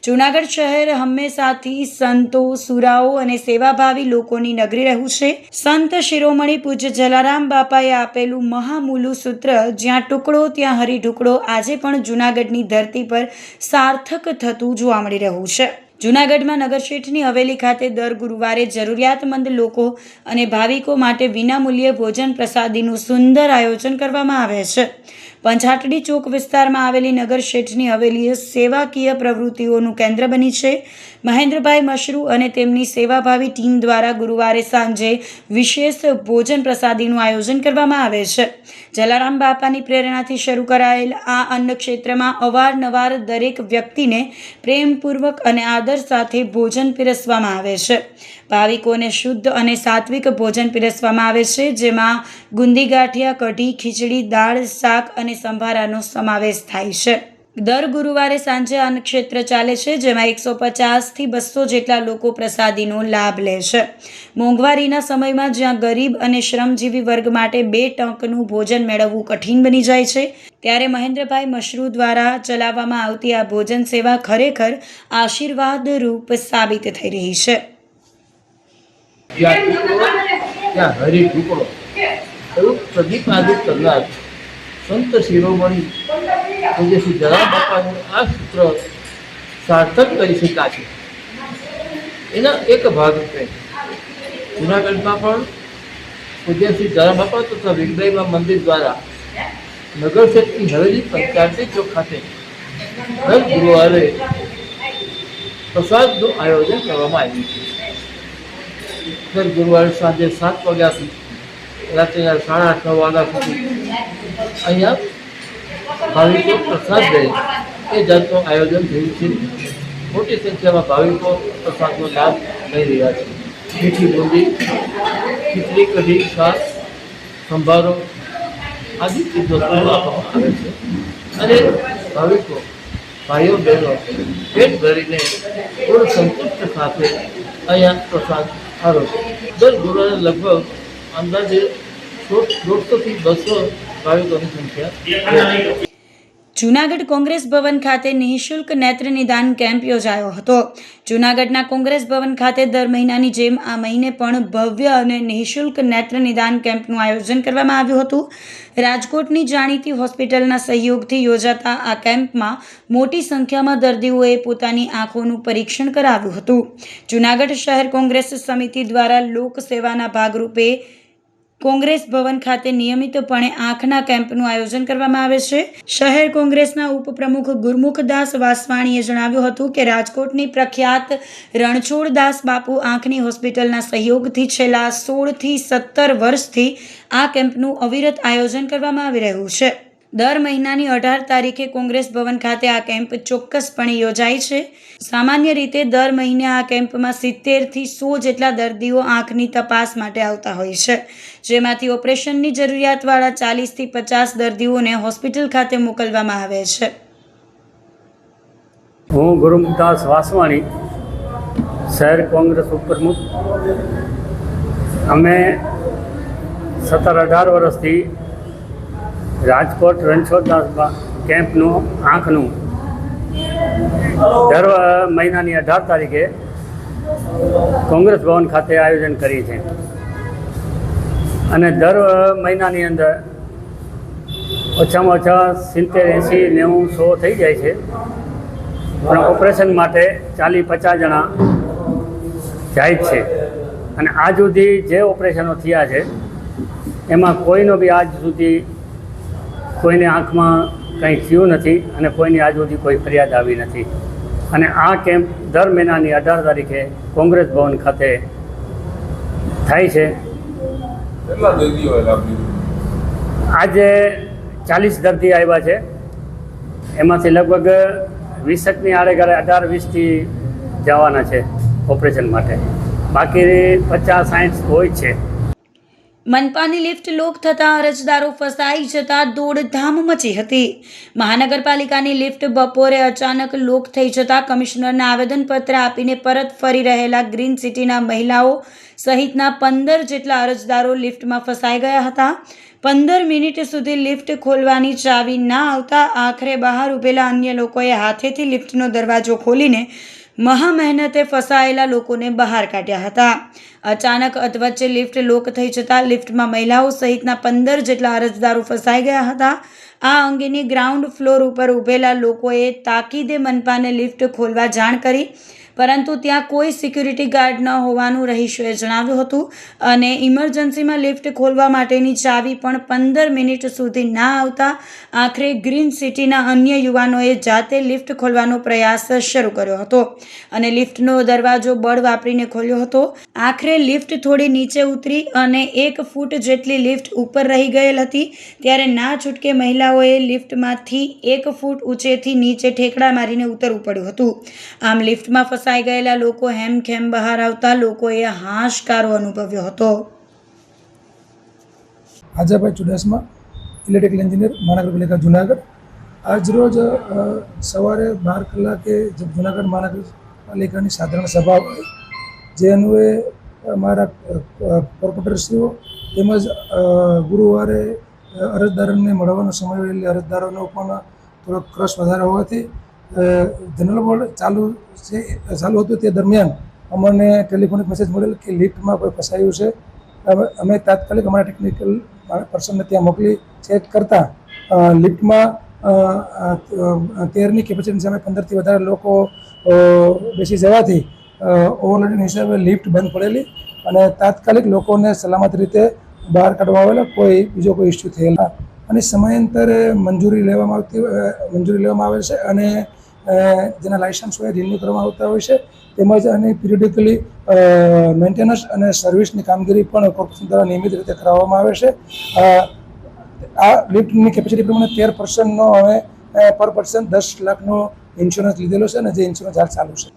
S1: જૂનાગઢ શહેર હંમેશાથી સંતો, સુરાઓ અને સેવાભાવી લોકોની નગરી રહ્યું છે. સંત શિરોમણી પૂજ્ય જલારામ બાપાએ આપેલું મહામૂલું સૂત્ર, જ્યાં ટુકડો ત્યાં હરી ઢુકડો, આજે પણ જૂનાગઢની ધરતી પર સાર્થક થતું જોવા મળી રહ્યું છે. જૂનાગઢમાં નગરશેઠની હવેલી ખાતે દર ગુરુવારે જરૂરિયાતમંદ લોકો અને ભાવિકો માટે વિનામૂલ્યે ભોજન પ્રસાદીનું સુંદર આયોજન કરવામાં આવે છે. પંચાટડી ચોક વિસ્તારમાં આવેલી નગરશેઠની હવેલી સેવાકીય પ્રવૃત્તિઓનું કેન્દ્ર બની છે. મહેન્દ્રભાઈ મશરૂ અને તેમની સેવાભાવી ટીમ દ્વારા ગુરુવારે સાંજે વિશેષ ભોજન પ્રસાદીનું આયોજન કરવામાં આવે છે. જલારામ બાપાની પ્રેરણાથી શરૂ કરાયેલ આ અન્ન ક્ષેત્રમાં અવારનવાર દરેક વ્યક્તિને પ્રેમપૂર્વક અને આદર સાથે ભોજન પીરસવામાં આવે છે. ભાવિકોને શુદ્ધ અને સાત્વિક ભોજન પીરસવામાં આવે છે, જેમાં ગુંદી ગાંઠિયા, કઢી, ખીચડી, દાળ, શાક અને સંભારાનો સમાવેશ થાય છે. દર ગુરુવારે સાંજે અન્ન ક્ષેત્ર ચાલે છે, જેમાં 150 થી 200 જેટલા લોકો પ્રસાદીનો લાભ લે છે. મોંઘવારીના સમયમાં જ્યાં ગરીબ અને શ્રમજીવી વર્ગ માટે 2 ટંકનું ભોજન મેળવવું કઠિન બની જાય છે, ત્યારે મહેન્દ્રભાઈ મશરૂ દ્વારા ચલાવવામાં આવતી આ ભોજન સેવા ખરેખર આશીર્વાદ રૂપ સાબિત થઈ રહી છે.
S16: સંત શિરોમણી પૂજ્ય શ્રી જલારામ બાપાનું આ સૂત્ર સાર્થક કરી શકાય છે. એના એક ભાગરૂપે જૂનાગઢમાં પણ પૂજ્ય શ્રી જલારામ બાપા તથા વિગડાઈમાં મંદિર દ્વારા નગરશેઠની હવેલી પંચાયતી ચોક ખાતે દર ગુરુવારે પ્રસાદનું આયોજન કરવામાં આવ્યું છે. દર ગુરુવારે સાંજે 7 વાગ્યાથી રાત્રે 8:30-9 વાગ્યા સુધી અહીંયા ભાવિકો પ્રસાદ લે એ જાતનું આયોજન થયું છે. મોટી સંખ્યામાં ભાવિકો પ્રસાદનો લાભ લઈ રહ્યા છે. મીઠી બુંદી, ખીચડી, કઢી, શાક, સંભારો આદિ ચીજો આપવામાં આવે છે અને ભાવિકો ભાઈઓ બહેનો પેટ ભરીને પૂર્ણ સંતુષ્ટ સાથે અહીંયા પ્રસાદ આવે છે. દર ગુરુવારે લગભગ અંદાજે 150 થી 200 ભાવિકોની સંખ્યા.
S1: જૂનાગઢ કોંગ્રેસ ભવન ખાતે નિઃશુલ્ક નેત્ર નિદાન કેમ્પ યોજાયો હતો. જૂનાગઢના કોંગ્રેસ ભવન ખાતે દર મહિનાની જેમ આ મહિને પણ ભવ્ય અને નિઃશુલ્ક નેત્ર નિદાન કેમ્પનું આયોજન કરવામાં આવ્યું હતું. રાજકોટની જાણીતી હોસ્પિટલના સહયોગથી યોજાતા આ કેમ્પમાં મોટી સંખ્યામાં દર્દીઓએ પોતાની આંખોનું પરીક્ષણ કરાવ્યું હતું. જૂનાગઢ શહેર કોંગ્રેસ સમિતિ દ્વારા લોકસેવાના ભાગરૂપે કોંગ્રેસ ભવન ખાતે નિયમિતપણે આંખના કેમ્પનું આયોજન કરવામાં આવે છે. શહેર કોંગ્રેસના ઉપપ્રમુખ ગુરમુખદાસ વાસવાણીએ જણાવ્યું હતું કે રાજકોટની પ્રખ્યાત રણછોડદાસ બાપુ આંખની હોસ્પિટલના સહયોગથી છેલ્લા 16 થી 17 વર્ષથી આ કેમ્પનું અવિરત આયોજન કરવામાં આવી રહ્યું છે. દર મહિનાની 18 તારીખે કોંગ્રેસ ભવન ખાતે આ કેમ્પ ચોક્કસપણે યોજાય છે. સામાન્ય રીતે દર મહિને આ કેમ્પમાં 70 થી 100 જેટલા દર્દીઓ આંખની તપાસ માટે આવતા હોય છે, જેમાંથી ઓપરેશનની જરૂરિયાતવાળા 40 થી 50 દર્દીઓને હોસ્પિટલ ખાતે મોકલવામાં આવે છે.
S17: હું ગુરુમદાસ વાસવાણી, શહેર કોંગ્રેસ ઉપપ્રમુખ. અમે 17-18 વર્ષથી રાજકોટ રણછોડદાસ કેમ્પનું આંખનું દર મહિનાની 18 તારીખે કોંગ્રેસ ભવન ખાતે આયોજન કરીએ છીએ અને દર મહિનાની અંદર ઓછામાં ઓછા 70, 80, 90, 100 થઈ જાય છે. પણ ઓપરેશન માટે 40-50 જણા જાય જ છે અને આજ સુધી જે ઓપરેશનો થયા છે એમાં કોઈનો બી આજ સુધી કોઈને આંખમાં કંઈ થયું નથી અને કોઈની આજ સુધી કોઈ ફરિયાદ આવી નથી. અને આ કેમ્પ દર મહિનાની 18 તારીખે કોંગ્રેસ ભવન ખાતે થાય છે. આજે 40 દર્દી આવ્યા છે, એમાંથી લગભગ 20ની આડેગાળે 18-20થી જવાના છે ઓપરેશન માટે, બાકી 50-60 હોય છે.
S1: મનપાની લિફ્ટ લોક થતાં અરજદારો ફસાઈ જતા દોડધામ મચી હતી. મહાનગરપાલિકાની લિફ્ટ બપોરે અચાનક લોક થઈ જતા કમિશનરને આવેદનપત્ર આપીને પરત ફરી રહેલા ગ્રીન સિટીના મહિલાઓ સહિતના 15 જેટલા અરજદારો લિફ્ટમાં ફસાઈ ગયા હતા. 15 મિનિટ સુધી લિફ્ટ ખોલવાની ચાવી ના આવતા આખરે બહાર ઊભેલા અન્ય લોકોએ હાથેથી લિફ્ટનો દરવાજો ખોલીને મહા મહેનતે ફસાયેલા લોકોને બહાર કાઢ્યા હતા. અચાનક અધવચ્ચે લિફ્ટ લોક થઈ જતાં લિફ્ટમાં મહિલાઓ સહિતના 15 જેટલા અરજદારો ફસાઈ ગયા હતા. આ અંગેની ગ્રાઉન્ડ ફ્લોર ઉપર ઊભેલા લોકોએ તાકીદે મનપાને લિફ્ટ ખોલવા જાણ કરી, પરંતુ ત્યાં કોઈ સિક્યુરિટી ગાર્ડ ન હોવાનું રહીશોએ જણાવ્યું હતું અને ઇમરજન્સીમાં લિફ્ટ ખોલવા માટેની ચાવી પણ 15 મિનિટ સુધી ના આવતા આખરે ગ્રીન સિટીના અન્ય યુવાનોએ જાતે લિફ્ટ ખોલવાનો પ્રયાસ શરૂ કર્યો હતો અને લિફ્ટનો દરવાજો બળ વાપરીને ખોલ્યો હતો. આખરે લિફ્ટ થોડી નીચે ઉતરી અને 1 ફૂટ જેટલી લિફ્ટ ઉપર રહી ગયેલ હતી. ત્યારે ના છૂટકે મહિલાઓએ લિફ્ટમાંથી 1 ફૂટ ઊંચેથી નીચે ઠેકડા મારીને ઉતરવું પડ્યું હતું. આમ લિફ્ટમાં ફસાઈ ગયેલા લોકો હેમખેમ બહાર આવતા લોકોએ હાશકારો અનુભવ્યો હતો.
S18: આજાભાઈ ચુડાસમા, ઇલેક્ટ્રિકલ એન્જિનિયર, મહાનગરપાલિકા જુનાગઢ. આજ રોજ સવારે 12 કલાકે જુનાગઢ મહાનગરપાલિકાની સાધારણ સભા હોય, જે અન્વયે અમારા કોર્પોરેટરશ્રીઓ તેમજ ગુરુવારે અરજદારોને મળવાનો સમય હોય એટલે અરજદારોનો પણ થોડોક ક્રશ વધારે હોવાથી જનરલ બોર્ડ ચાલુ હતું તે દરમિયાન અમને ટેલિફોનિક મેસેજ મળેલ કે લિફ્ટમાં કોઈ ફસાયું છે. અમે તાત્કાલિક અમારા ટેકનિકલ પર્સનને ત્યાં મોકલી ચેક કરતાં લિફ્ટમાં 13ની કેપેસિટીની સામે 15થી વધારે લોકો બેસી જવાથી ઓવરલોડિંગ હિસાબે લિફ્ટ બંધ પડેલી અને તાત્કાલિક લોકોને સલામત રીતે બહાર કાઢવામાં આવેલા. કોઈ બીજો કોઈ ઇસ્યુ થયેલા અને સમયાંતરે મંજૂરી લેવામાં આવે છે અને જેના લાયસન્સ હોય રિન્યુ કરવામાં આવતા હોય છે, તેમજ અને પીરિયડિકલી મેન્ટેનન્સ અને સર્વિસની કામગીરી પણ કોર્પોરેશન દ્વારા નિયમિત રીતે કરાવવામાં આવે છે. આ લિફ્ટની કેપેસિટી પ્રમાણે 13%નો હવે પર પર્સન 10 લાખનો ઇન્સ્યોરન્સ લીધેલો છે અને જે ઇન્સ્યોરન્સ હાલ ચાલુ છે.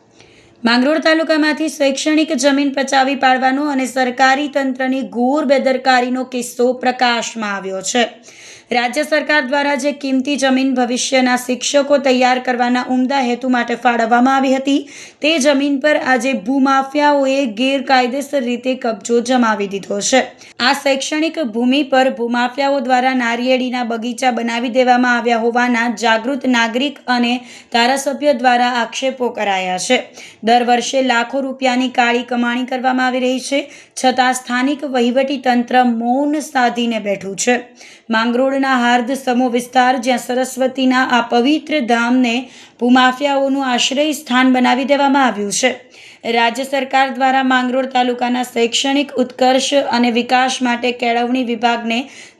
S1: માંગરોળ તાલુકામાંથી શૈક્ષણિક જમીન પચાવી પાડવાનો અને સરકારી તંત્રની ઘોર બેદરકારીનો કિસ્સો પ્રકાશમાં આવ્યો છે. રાજ્ય સરકાર દ્વારા જે કિંમતી જમીન ભવિષ્યના શિક્ષકો તૈયાર કરવાના ઉમદા હેતુ માટે ફાળવવામાં આવી હતી, તે જમીન પર આજે ભૂમાફિયાઓએ ગેરકાયદેસર રીતે કબજો જમાવી દીધો છે. આ શૈક્ષણિક ભૂમિ પર ભૂમાફિયાઓ દ્વારા નારિયેળીના બગીચા બનાવી દેવામાં આવ્યા હોવાના જાગૃત નાગરિક અને ધારાસભ્ય દ્વારા આક્ષેપો કરાયા છે. દર વર્ષે લાખો રૂપિયાની કાળી કમાણી કરવામાં આવી રહી છે, છતાં સ્થાનિક વહીવટી તંત્ર મૌન સાધીને બેઠું છે. માંગરોળના હાર્દ સમો વિસ્તાર, જ્યાં સરસ્વતીના આ પવિત્ર ધામને ભૂમાફિયાઓનું આશ્રય સ્થાન બનાવી દેવામાં આવ્યું છે. રાજ્ય સરકાર દ્વારા માંગરોળ તાલુકાના શૈક્ષણિક ઉત્કર્ષ અને વિકાસ માટે કેળવણી વિભાગને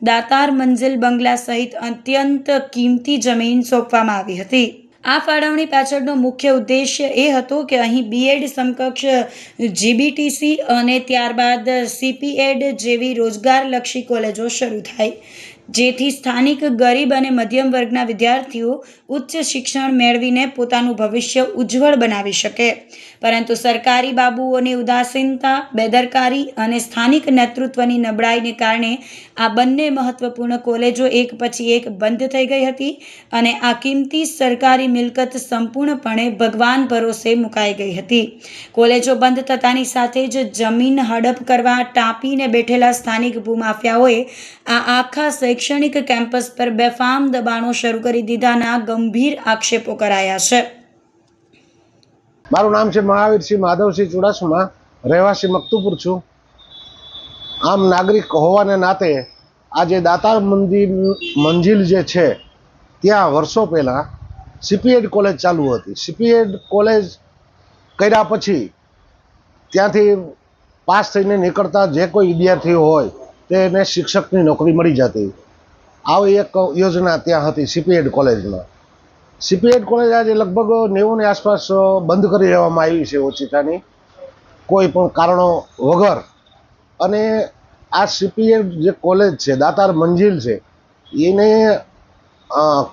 S1: દાતાર મંજિલ બંગલા સહિત અત્યંત કિંમતી જમીન સોંપવામાં આવી હતી. આ ફાળવણી પાછળનો મુખ્ય ઉદ્દેશ્ય એ હતો કે અહીં બીએડ સમકક્ષ જીબીટીસી અને ત્યારબાદ સીપીએડ જેવી રોજગારલક્ષી કોલેજો શરૂ થાય, જેથી સ્થાનિક ગરીબ અને મધ્યમ વર્ગના વિદ્યાર્થીઓ ઉચ્ચ શિક્ષણ મેળવીને પોતાનું ભવિષ્ય ઉજ્જવળ બનાવી શકે. પરંતુ સરકારી બાબુઓની ઉદાસીનતા, બેદરકારી અને સ્થાનિક નેતૃત્વની નબળાઈને કારણે આ બંને મહત્વપૂર્ણ કોલેજો એક પછી એક બંધ થઈ ગઈ હતી અને આ કિંમતી સરકારી મિલકત સંપૂર્ણપણે ભગવાન ભરોસે મુકાઈ ગઈ હતી. કોલેજો બંધ થતાની સાથે જ જમીન હડપ કરવા ટાંપીને બેઠેલા સ્થાનિક ભૂમાફિયાઓએ આ આખા શૈક્ષણિક કેમ્પસ પર બેફામ દબાણો શરૂ કરી દીધાના ગંભીર આક્ષેપો કરાયા છે.
S11: મારું નામ છે મહાવીરસિંહ માધવસિંહ ચુડાસમા, રહેવાસી મકતુપુર છું. આમ નાગરિક હોવાને નાતે આજે દાતાર મંજિલ જે છે ત્યાં વર્ષો પહેલાં સીપીએડ કોલેજ ચાલુ હતી. સીપીએડ કોલેજ કર્યા પછી ત્યાંથી પાસ થઈને નીકળતા જે કોઈ વિદ્યાર્થીઓ હોય તેને શિક્ષકની નોકરી મળી જતી. આવી એક યોજના ત્યાં હતી સીપીએડ કોલેજમાં. સીપીએડ કોલેજ આજે લગભગ 90ની આસપાસ બંધ કરી દેવામાં આવી છે ઓચિતાની, કોઈ પણ કારણો વગર. અને આ સીપીએડ જે કોલેજ છે, દાતાર મંજિલ છે, એને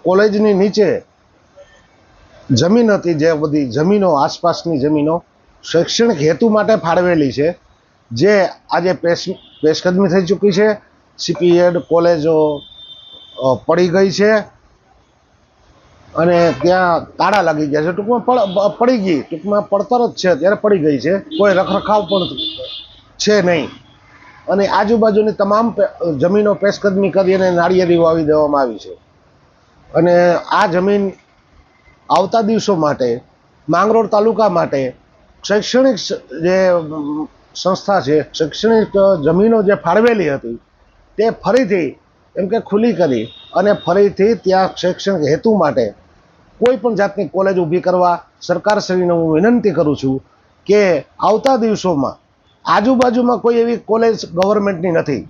S11: કોલેજની નીચે જમીન હતી, જે બધી જમીનો આસપાસની જમીનો શૈક્ષણિક હેતુ માટે ફાળવેલી છે, જે આજે પેશકદમી થઈ ચૂકી છે. સીપીએડ કોલેજો પડી ગઈ છે અને ત્યાં તાળા લાગી ગયા છે. ટૂંકમાં પડી ગઈ, ટૂંકમાં પડતર જ છે, ત્યારે પડી ગઈ છે. કોઈ રખરખાવ પણ છે નહીં. અને આજુબાજુની તમામ જમીનો પેશકદમી કરી અને નાળિયેરી વાવી દેવામાં આવી છે. અને આ જમીન આવતા દિવસો માટે માંગરોળ તાલુકા માટે શૈક્ષણિક જે સંસ્થા છે, શૈક્ષણિક જમીનો જે ફાળવેલી હતી તે ફરીથી એમ કે ખુલ્લી કરી અને ફરીથી ત્યાં શૈક્ષણિક હેતુ માટે કોઈ પણ જાતની કોલેજ ઊભી કરવા સરકારશ્રીને હું વિનંતી કરું છું કે આવતા દિવસોમાં આજુબાજુમાં કોઈ એવી કોલેજ ગવર્મેન્ટની નથી.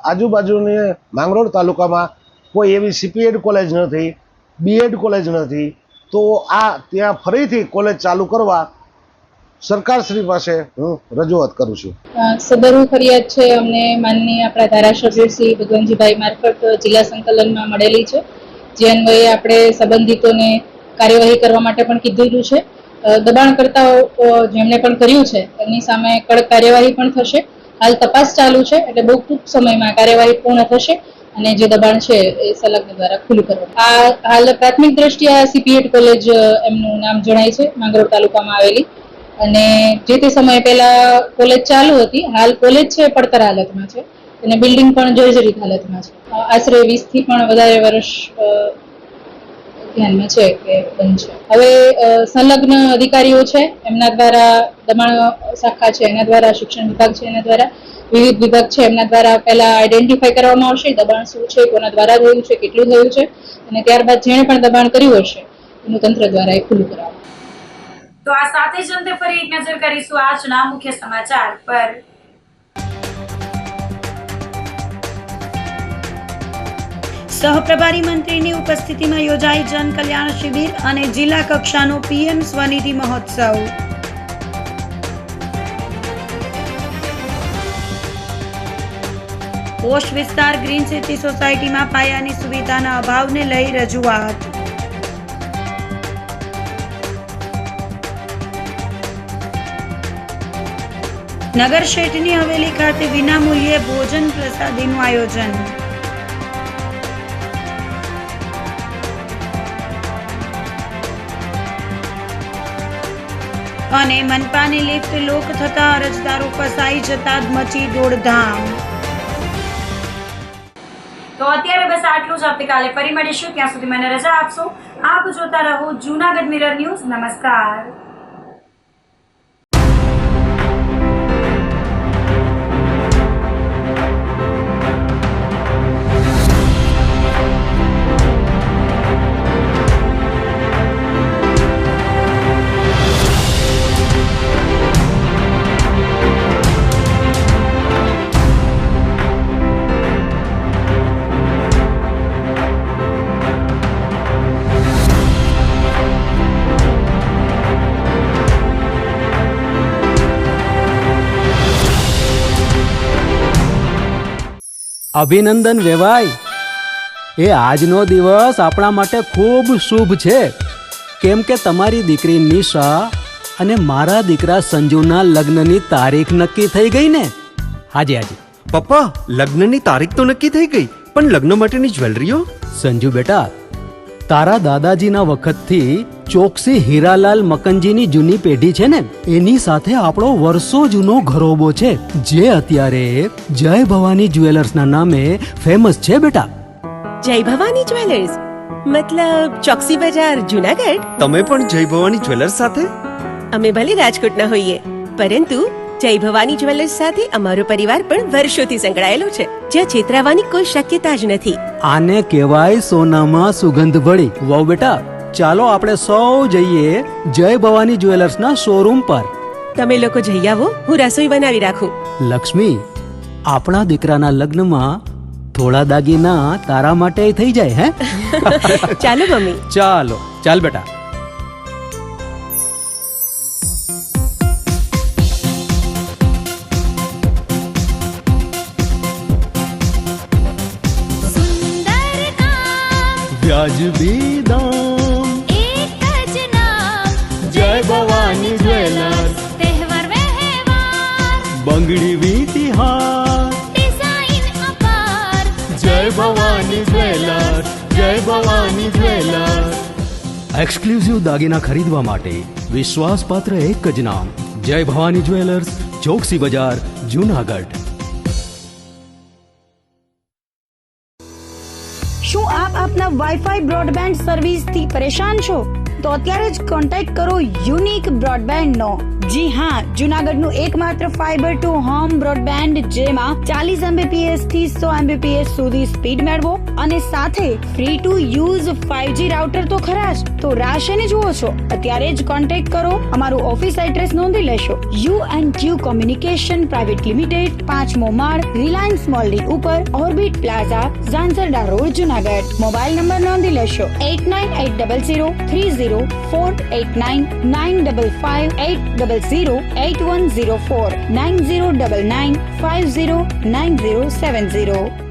S11: આજુબાજુની માંગરોળ તાલુકામાં કોઈ એવી સીપીએડ કોલેજ નથી, બીએડ કોલેજ નથી. તો આ ત્યાં ફરીથી કોલેજ ચાલુ કરવા સરકારશ્રી પાસે હું રજૂઆત કરું છું.
S15: સદરુ ફરિયાદ છે અમને માનનીય આપણા ધારાસભ્ય શ્રી ભગવાનજીભાઈ મારફત જિલ્લા સંકલનમાં મળેલી છે, જે અન્વયે આપણે સંબંધિતોને કાર્યવાહી કરવા માટે પણ કીધેલું છે. દબાણકર્તાઓ જેમણે પણ કર્યું છે એમની સામે કડક કાર્યવાહી પણ થશે. હાલ તપાસ ચાલુ છે, એટલે બહુ ટૂંક સમયમાં કાર્યવાહી પૂર્ણ થશે અને જે દબાણ છે એ સંલગ્ન દ્વારા ખુલ્લું કરવામાં. આ હાલ પ્રાથમિક દ્રષ્ટિએ સીપીએડ કોલેજ એમનું નામ જણાય છે, માંગરોળ તાલુકામાં આવેલી. અને જે તે સમય પહેલા કોલેજ ચાલુ હતી. હાલ કોલેજ છે પડતર હાલતમાં છે અને બિલ્ડિંગ પણ જર્જરિત હાલતમાં છે. આશરે 20 થી પણ વધારે વર્ષ ધ્યાનમાં છે કે બંધ છે. હવે સંલગ્ન અધિકારીઓ છે એમના દ્વારા, દબાણ શાખા છે એના દ્વારા, શિક્ષણ વિભાગ છે એના દ્વારા, વિવિધ વિભાગ છે એમના દ્વારા પહેલા આઈડેન્ટિફાઈ કરવામાં આવશે દબાણ શું છે, કોના દ્વારા થયું છે, કેટલું થયું છે, અને ત્યારબાદ જેણે પણ દબાણ કર્યું હશે એનું તંત્ર દ્વારા એ ખુલ્લું કરાવવું.
S6: તો આ સાથે જ અંતે ફરી એક નજર કરીશું આજના મુખ્ય સમાચાર પર.
S1: સહપ્રભારી મંત્રીની ઉપસ્થિતિમાં યોજાઈ જન કલ્યાણ શિબિર અને જિલ્લા કક્ષાનો પીએમ સ્વનિધિ મહોત્સવ. પોશ વિસ્તાર ગ્રીન સિટી સોસાયટીમાં પાયાની સુવિધાના અભાવને લઈ રજૂઆત. નગર શેઠની હવેલી ખાતે વિનામૂલ્યે ભોજન પ્રસાદીનું આયોજન. અને મનપાની લિફ્ટ લોક થતા અરજદારો ફસાઈ જતા મચી દોડધામ.
S6: તો અત્યારે બસ આટલું જ. આવતીકાલે ફરી મળીશું. ત્યાં સુધી મને રજા આપશો. આપ જોતા રહો જૂનાગઢ મિરર ન્યૂઝ. નમસ્કાર.
S2: અભિનંદન વેવાય. એ આજનો દિવસ આપણા માટે ખૂબ શુભ છે, કેમ કે તમારી દીકરી નિશા અને મારા દીકરા સંજુના લગ્નની તારીખ નક્કી થઈ ગઈ ને. હાજી હાજી
S3: પપ્પા, લગ્નની તારીખ તો નક્કી થઈ ગઈ, પણ લગ્ન માટેની જ્વેલરીઓ?
S2: સંજુ બેટા, તારા દાદાજીના વખતથી ચોકસી હીરાલાલ મકનજીની જૂની પેઢી છે ને, એની સાથે આપણો વર્ષો જૂનો ઘરોબો છે, જે અત્યારે જય ભવાની જ્વેલર્સના નામે ફેમસ છે બેટા.
S4: જય ભવાની જ્વેલર્સ મતલબ ચોકસી બજાર જુનાગઢ?
S3: તમે પણ જય ભવાની જ્વેલર્સ સાથે?
S4: અમે ભલે રાજકોટના હોઈએ, પરંતુ જય ભવાની જ્વેલર્સ સાથે અમારો પરિવાર પણ વર્ષોથી સંકળાયેલો છે, જ્યાં છેતરાવાની કોઈ શક્યતા જ નથી.
S2: આને કહેવાય સોનામાં સુગંધ ભળી. વાવ બેટા, ચાલો આપણે સૌ જઈએ જય ભવાની જ્વેલર્સના શોરૂમ પર.
S4: તમે લોકો જઈ આવો, હું રસોઈ બનાવી રાખું.
S2: લક્ષ્મી, આપણા દીકરાના લગ્નમાં થોડા દાગીના તારા માટે થઈ જાય. હે
S4: ચાલો મમ્મી.
S2: ચાલો ચાલ બેટા. વ્યાજબી દામ,
S5: એક જ નામ,
S2: જય ભવાની જ્વેલર્સ.
S5: તહેવાર વ્યવહાર,
S2: બંગડી વીટી હાર,
S5: ડિઝાઇન અપાર,
S2: જય ભવાની જ્વેલર્સ. જય ભવાની જ્વેલર્સ. એક્સક્લુઝિવ દાગીના ખરીદવા માટે વિશ્વાસપાત્ર એક જ નામ, જય ભવાની જ્વેલર્સ, ચોકસી બજાર, જૂનાગઢ.
S1: શું આપ આપના વાઈફાઈ બ્રોડબેન્ડ સર્વિસથી પરેશાન છો? તો અત્યારે જ કોન્ટેક્ટ કરો યુનિક બ્રોડબેન્ડનો. જી હા, જૂનાગઢનું એકમાત્ર ફાઈબર ટુ હોમ બ્રોડબેન્ડ, જેમાં 40 Mbps થી 100 Mbps સુધી સ્પીડ મેળવો અને સાથે free to use 5G router તો ખરા જ. તો રાહ શેની જુઓ છો? અત્યારે જ કોન્ટેક્ટ કરો. અમારું ઓફિસ એડ્રેસ નોંધી લેશો. U&Q કોમ્યુનિકેશન પ્રાઇવેટ લિમિટેડ, 5મો માળ, રિલાયન્સ મોલની ઉપર, orbit plaza, Zanzarda road, Junagadh. Mobile number નોંધી લેશો 898003048995580081049099509070.